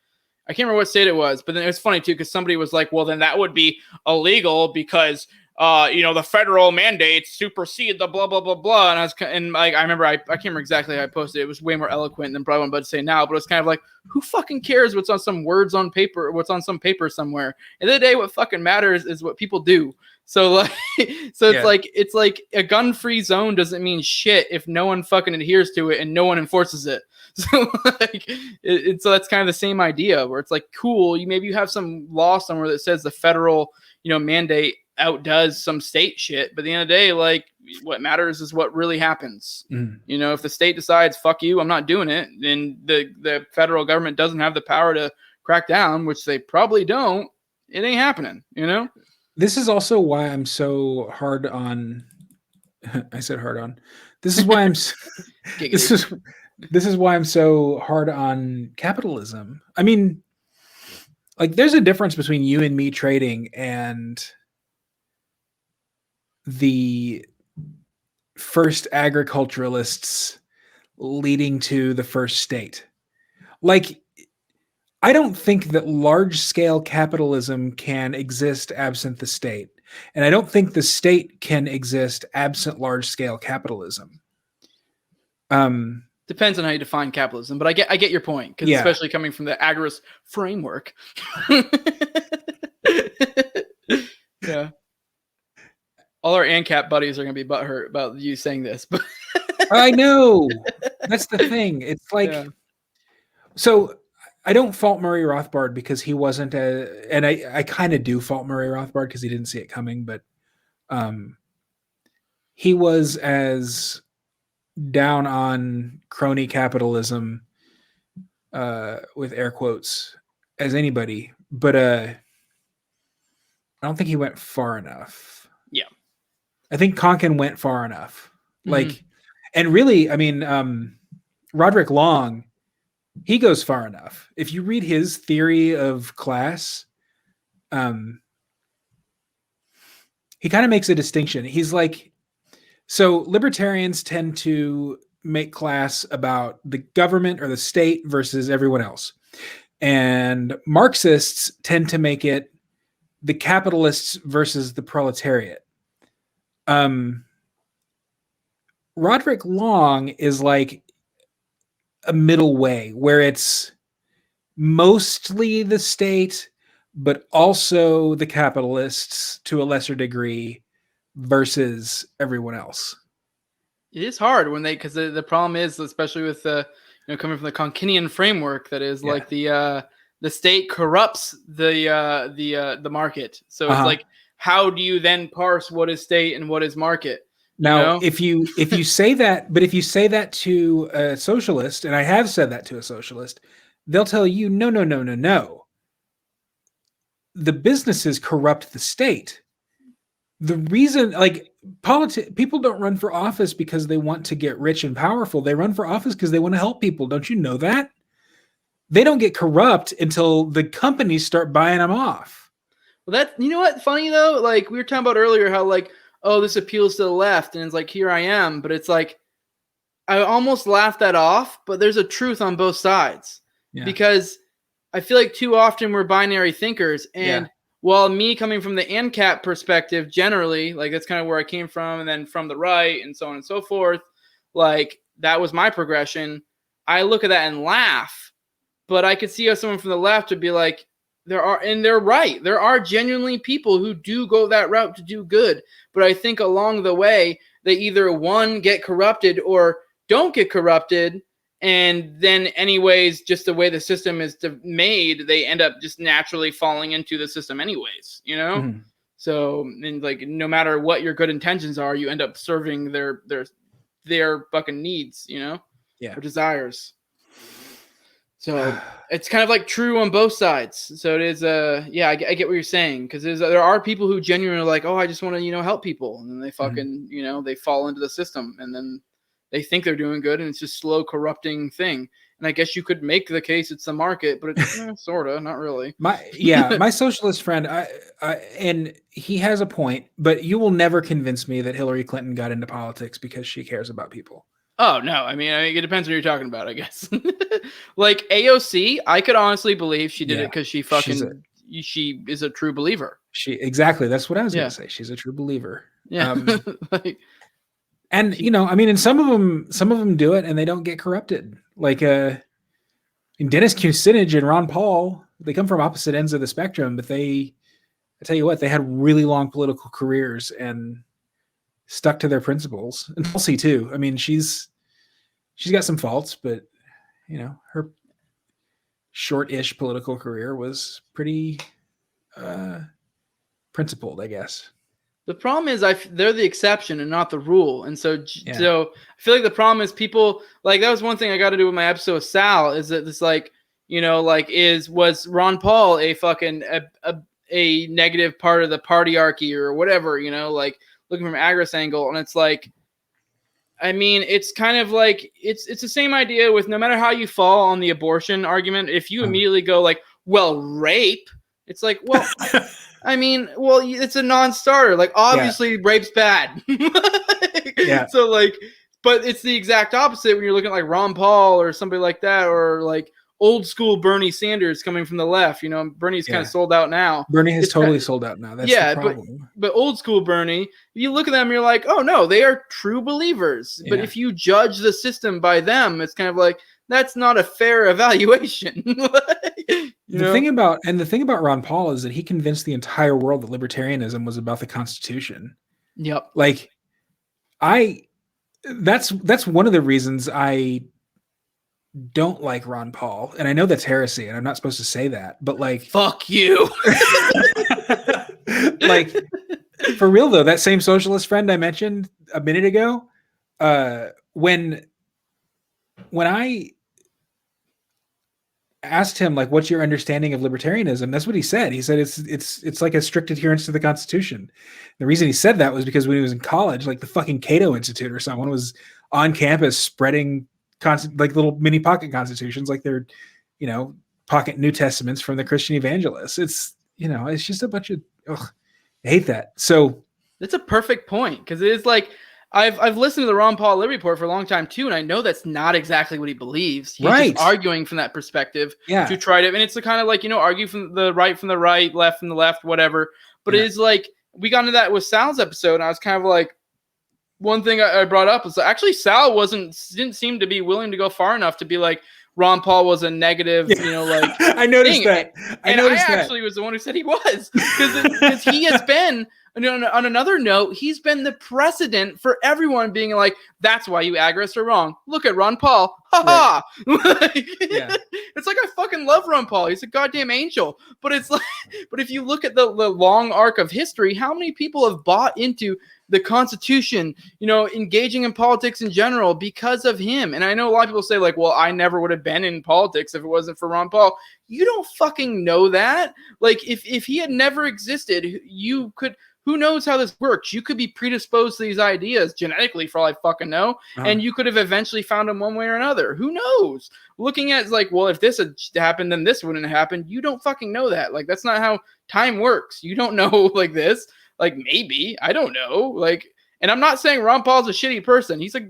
I can't remember what state it was, but then it was funny too because somebody was like, well, then that would be illegal because the federal mandates supersede the blah blah blah blah, and I remember I can't remember exactly how I posted it. It was way more eloquent than probably what I'm about to say now, but it's kind of like, who fucking cares what's on some words on paper or what's on some paper somewhere? At the end of the day, what fucking matters is what people do. So like, it's like a gun-free zone doesn't mean shit if no one fucking adheres to it and no one enforces it. So so that's kind of the same idea where it's like, cool, maybe you have some law somewhere that says the federal mandate outdoes some state shit, but at the end of the day, like, what matters is what really happens. If the state decides fuck you, I'm not doing it, and the federal government doesn't have the power to crack down, which they probably don't, it ain't happening. This is also why I'm so hard on I said hard on. This is why I'm this is why I'm so hard on capitalism. I mean, like, there's a difference between you and me trading and the first agriculturalists leading to the first state. Like, I don't think that large-scale capitalism can exist absent the state. And I don't think the state can exist absent large-scale capitalism. Depends on how you define capitalism, but I get your point, because especially coming from the Agarism framework. Yeah. All our ANCAP buddies are going to be butthurt about you saying this. But I know. That's the thing. It's like, so I don't fault Murray Rothbard because he wasn't and I kind of do fault Murray Rothbard because he didn't see it coming, but he was as down on crony capitalism with air quotes as anybody, but I don't think he went far enough. Yeah. I think Konkin went far enough. Like, and really, I mean, Roderick Long, he goes far enough. If you read his theory of class, he kind of makes a distinction. He's like, so libertarians tend to make class about the government or the state versus everyone else. And Marxists tend to make it the capitalists versus the proletariat. Roderick Long is like a middle way where it's mostly the state, but also the capitalists to a lesser degree versus everyone else. It is hard when because the problem is, especially with coming from the Konkinian framework, that is like the state corrupts the market. So it's like, how do you then parse what is state and what is market? Now, if you say that, but if you say that to a socialist, and I have said that to a socialist, they'll tell you, no. The businesses corrupt the state. The reason, like, people don't run for office because they want to get rich and powerful. They run for office because they want to help people. Don't you know that? They don't get corrupt until the companies start buying them off. Well, you know what? Funny though, like we were talking about earlier, how like, oh, this appeals to the left, and it's like, here I am, but it's like, I almost laughed that off, but there's a truth on both sides, because I feel like too often we're binary thinkers, and while me coming from the ANCAP perspective, generally, like that's kind of where I came from, and then from the right, and so on and so forth, like that was my progression. I look at that and laugh, but I could see how someone from the left would be like, they're right. There are genuinely people who do go that route to do good. But I think along the way, they either one, get corrupted or don't get corrupted. And then anyways, just the way the system is made, they end up just naturally falling into the system anyways, So, and like, no matter what your good intentions are, you end up serving their fucking needs, you know, or desires. So it's kind of like true on both sides. So it is, yeah, I get what you're saying, because there are people who genuinely are like, oh, I just want to, you know, help people, and then they fucking, you know, they fall into the system, and then they think they're doing good, and it's just slow corrupting thing. And I guess you could make the case it's the market, but it's sort of not really. My socialist friend, and he has a point, but you will never convince me that Hillary Clinton got into politics because she cares about people. Oh, no. I mean, it depends what you're talking about, I guess. Like AOC, I could honestly believe she did it because she is a true believer. Exactly. That's what I was going to say. She's a true believer. Yeah. And you know, I mean, and some of them do it and they don't get corrupted. Like Dennis Kucinich and Ron Paul, they come from opposite ends of the spectrum, but I tell you what, they had really long political careers and stuck to their principles. And Tulsi too. I mean, she's got some faults, but you know, her short-ish political career was pretty principled, I guess. The problem is they're the exception and not the rule. And so I feel like the problem is people, like, that was one thing I got to do with my episode with Sal, is that it's like, you know, like, was Ron Paul a fucking a negative part of the partyarchy or whatever, you know, like, looking from Agarism angle. And it's like, I mean, it's kind of like, it's the same idea with no matter how you fall on the abortion argument, if you immediately go like, well, rape, it's like, well, I mean, well, it's a non-starter. Like, obviously, rape's bad. So, like, but it's the exact opposite when you're looking at like Ron Paul or somebody like that, or like old school Bernie Sanders coming from the left. You know, Bernie's kind of sold out now. Bernie has totally sold out now. That's the problem. But old school Bernie, you look at them, you're like, oh no, they are true believers. But if you judge the system by them, it's kind of like, that's not a fair evaluation. The thing about Ron Paul is that he convinced the entire world that libertarianism was about the Constitution. Yep. Like, that's one of the reasons I don't like Ron Paul, and I know that's heresy, and I'm not supposed to say that, but like, fuck you. Like, for real though, that same socialist friend I mentioned a minute ago, when I asked him, like, what's your understanding of libertarianism? That's what he said. He said it's like a strict adherence to the Constitution. The reason he said that was because when he was in college, like the fucking Cato Institute or someone was on campus spreading like little mini pocket constitutions, like they're, you know, pocket New Testaments from the Christian evangelists. It's, you know, it's just a bunch of, I hate that. So that's a perfect point, because it is like, I've listened to the Ron Paul Liberty Report for a long time too, and I know that's not exactly what he believes. He's just arguing from that perspective to try to, and it's the kind of like, you know, argue from the right, left from the left, whatever. But it is like, we got into that with Sal's episode, and I was kind of like, one thing I brought up was actually Sal didn't seem to be willing to go far enough to be like Ron Paul was a negative, you know, like I noticed that. I actually was the one who said he was, because he has been. On another note, he's been the precedent for everyone being like, that's why you agorists are wrong. Look at Ron Paul. Ha ha. It's like, I fucking love Ron Paul. He's a goddamn angel. But it's like, but if you look at the long arc of history, how many people have bought into the Constitution, you know, engaging in politics in general because of him? And I know a lot of people say like, well, I never would have been in politics if it wasn't for Ron Paul. You don't fucking know that. Like, if he had never existed, you could... Who knows how this works? You could be predisposed to these ideas genetically, for all I fucking know, and you could have eventually found them one way or another. Who knows? Looking at like, well, if this had happened, then this wouldn't have happened. You don't fucking know that. Like, that's not how time works. You don't know like this. Like, maybe, I don't know. Like, and I'm not saying Ron Paul's a shitty person. He's a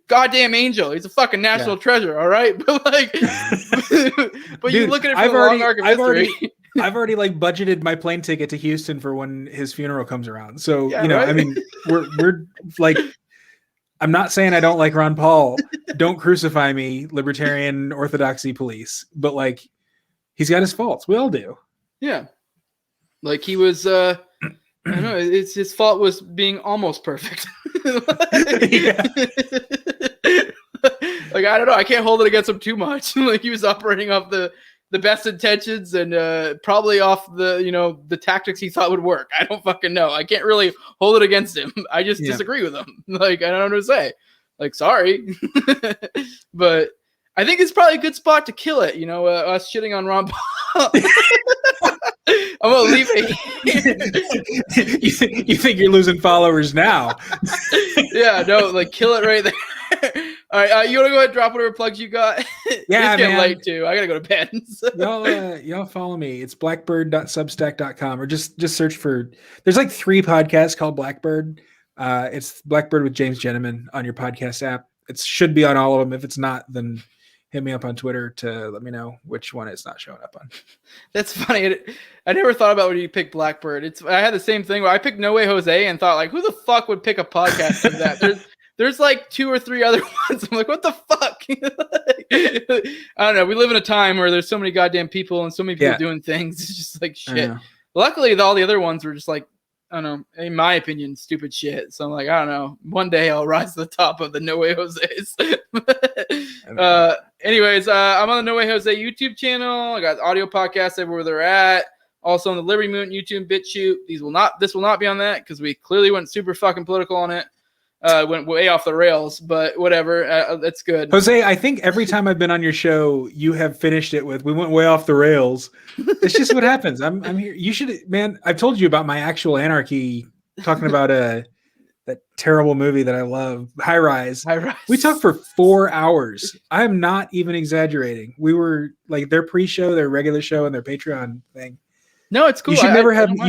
goddamn angel. He's a fucking national treasure. All right, but like, but dude, you look at it from the long arc of history. I've already like budgeted my plane ticket to Houston for when his funeral comes around. So, you know, right? I mean, we're like, I'm not saying I don't like Ron Paul. Don't crucify me, libertarian orthodoxy police. But like, he's got his faults. We all do. Yeah. Like, he was, I don't know, his fault was being almost perfect. Like, I don't know. I can't hold it against him too much. Like, he was operating off the the best intentions and probably off the the tactics he thought would work. I don't fucking know. I can't really hold it against him. I just disagree with him. Like, I don't know what to say. Like, sorry. But I think it's probably a good spot to kill it. Us shitting on Ron Paul. I'm gonna leave it. You think you're losing followers now? Yeah, no, like kill it right there. All right, you want to go ahead and drop whatever plugs you got? Yeah, it's getting late too. I gotta go to bed. Y'all follow me. It's blackbird.substack.com, or just search for. There's like 3 podcasts called Blackbird. It's Blackbird with James Jenneman on your podcast app. It should be on all of them. If it's not, then hit me up on Twitter to let me know which one it's not showing up on. That's funny. I never thought about when you picked Blackbird. I had the same thing where I picked No Way Jose and thought, like, who the fuck would pick a podcast like that? There's like 2 or 3 other ones. I'm like, what the fuck? I don't know. We live in a time where there's so many goddamn people and so many people doing things. It's just like shit. Luckily, all the other ones were just like, I don't know, in my opinion, stupid shit. So I'm like, I don't know. One day I'll rise to the top of the No Way Jose's. Anyways, I'm on the No Way Jose YouTube channel. I got audio podcasts everywhere they're at. Also on the Liberty Moon YouTube, BitChute. This will not be on that because we clearly went super fucking political on it. Went way off the rails, but whatever. That's good. Jose, I think every time I've been on your show, you have finished it with, we went way off the rails. It's just what happens. I'm here. You should, man, I've told you about my actual anarchy, talking about that terrible movie that I love, High Rise. We talked for 4 hours. I'm not even exaggerating. We were like their pre-show, their regular show, and their Patreon thing. No, it's cool. You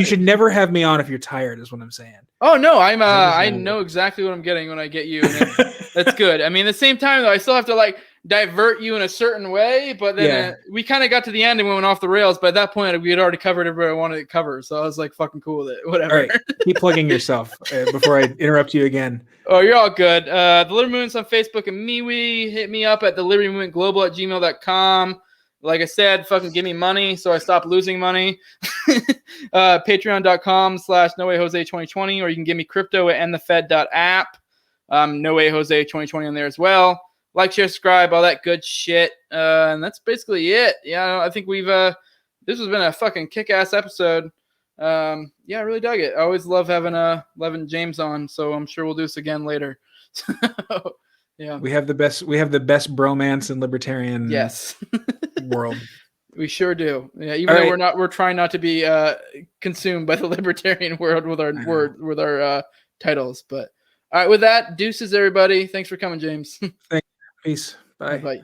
should never have me on if you're tired, is what I'm saying. Oh no, I know exactly what I'm getting when I get you. And that's good. I mean, at the same time though, I still have to like divert you in a certain way, but then we kind of got to the end and we went off the rails. But at that point, we had already covered everybody I wanted to cover, so I was like fucking cool with it. Whatever. All right, keep plugging yourself before I interrupt you again. Oh, you're all good. The Liberty Moon's on Facebook and MeWe. Hit me up at the libertymoonglobal@gmail.com. Like I said, fucking give me money so I stop losing money. Patreon.com/NoWayJose2020, or you can give me crypto at endthefed.app. No Way Jose 2020 on there as well. Like, share, subscribe, all that good shit. And that's basically it. Yeah, I think this has been a fucking kick-ass episode. I really dug it. I always love having James on, so I'm sure we'll do this again later. Yeah, we have the best bromance in libertarian world. We sure do. Yeah, even though we're trying not to be consumed by the libertarian world with our titles. But all right, with that, deuces everybody. Thanks for coming, James. Thanks. Peace. Bye. Bye.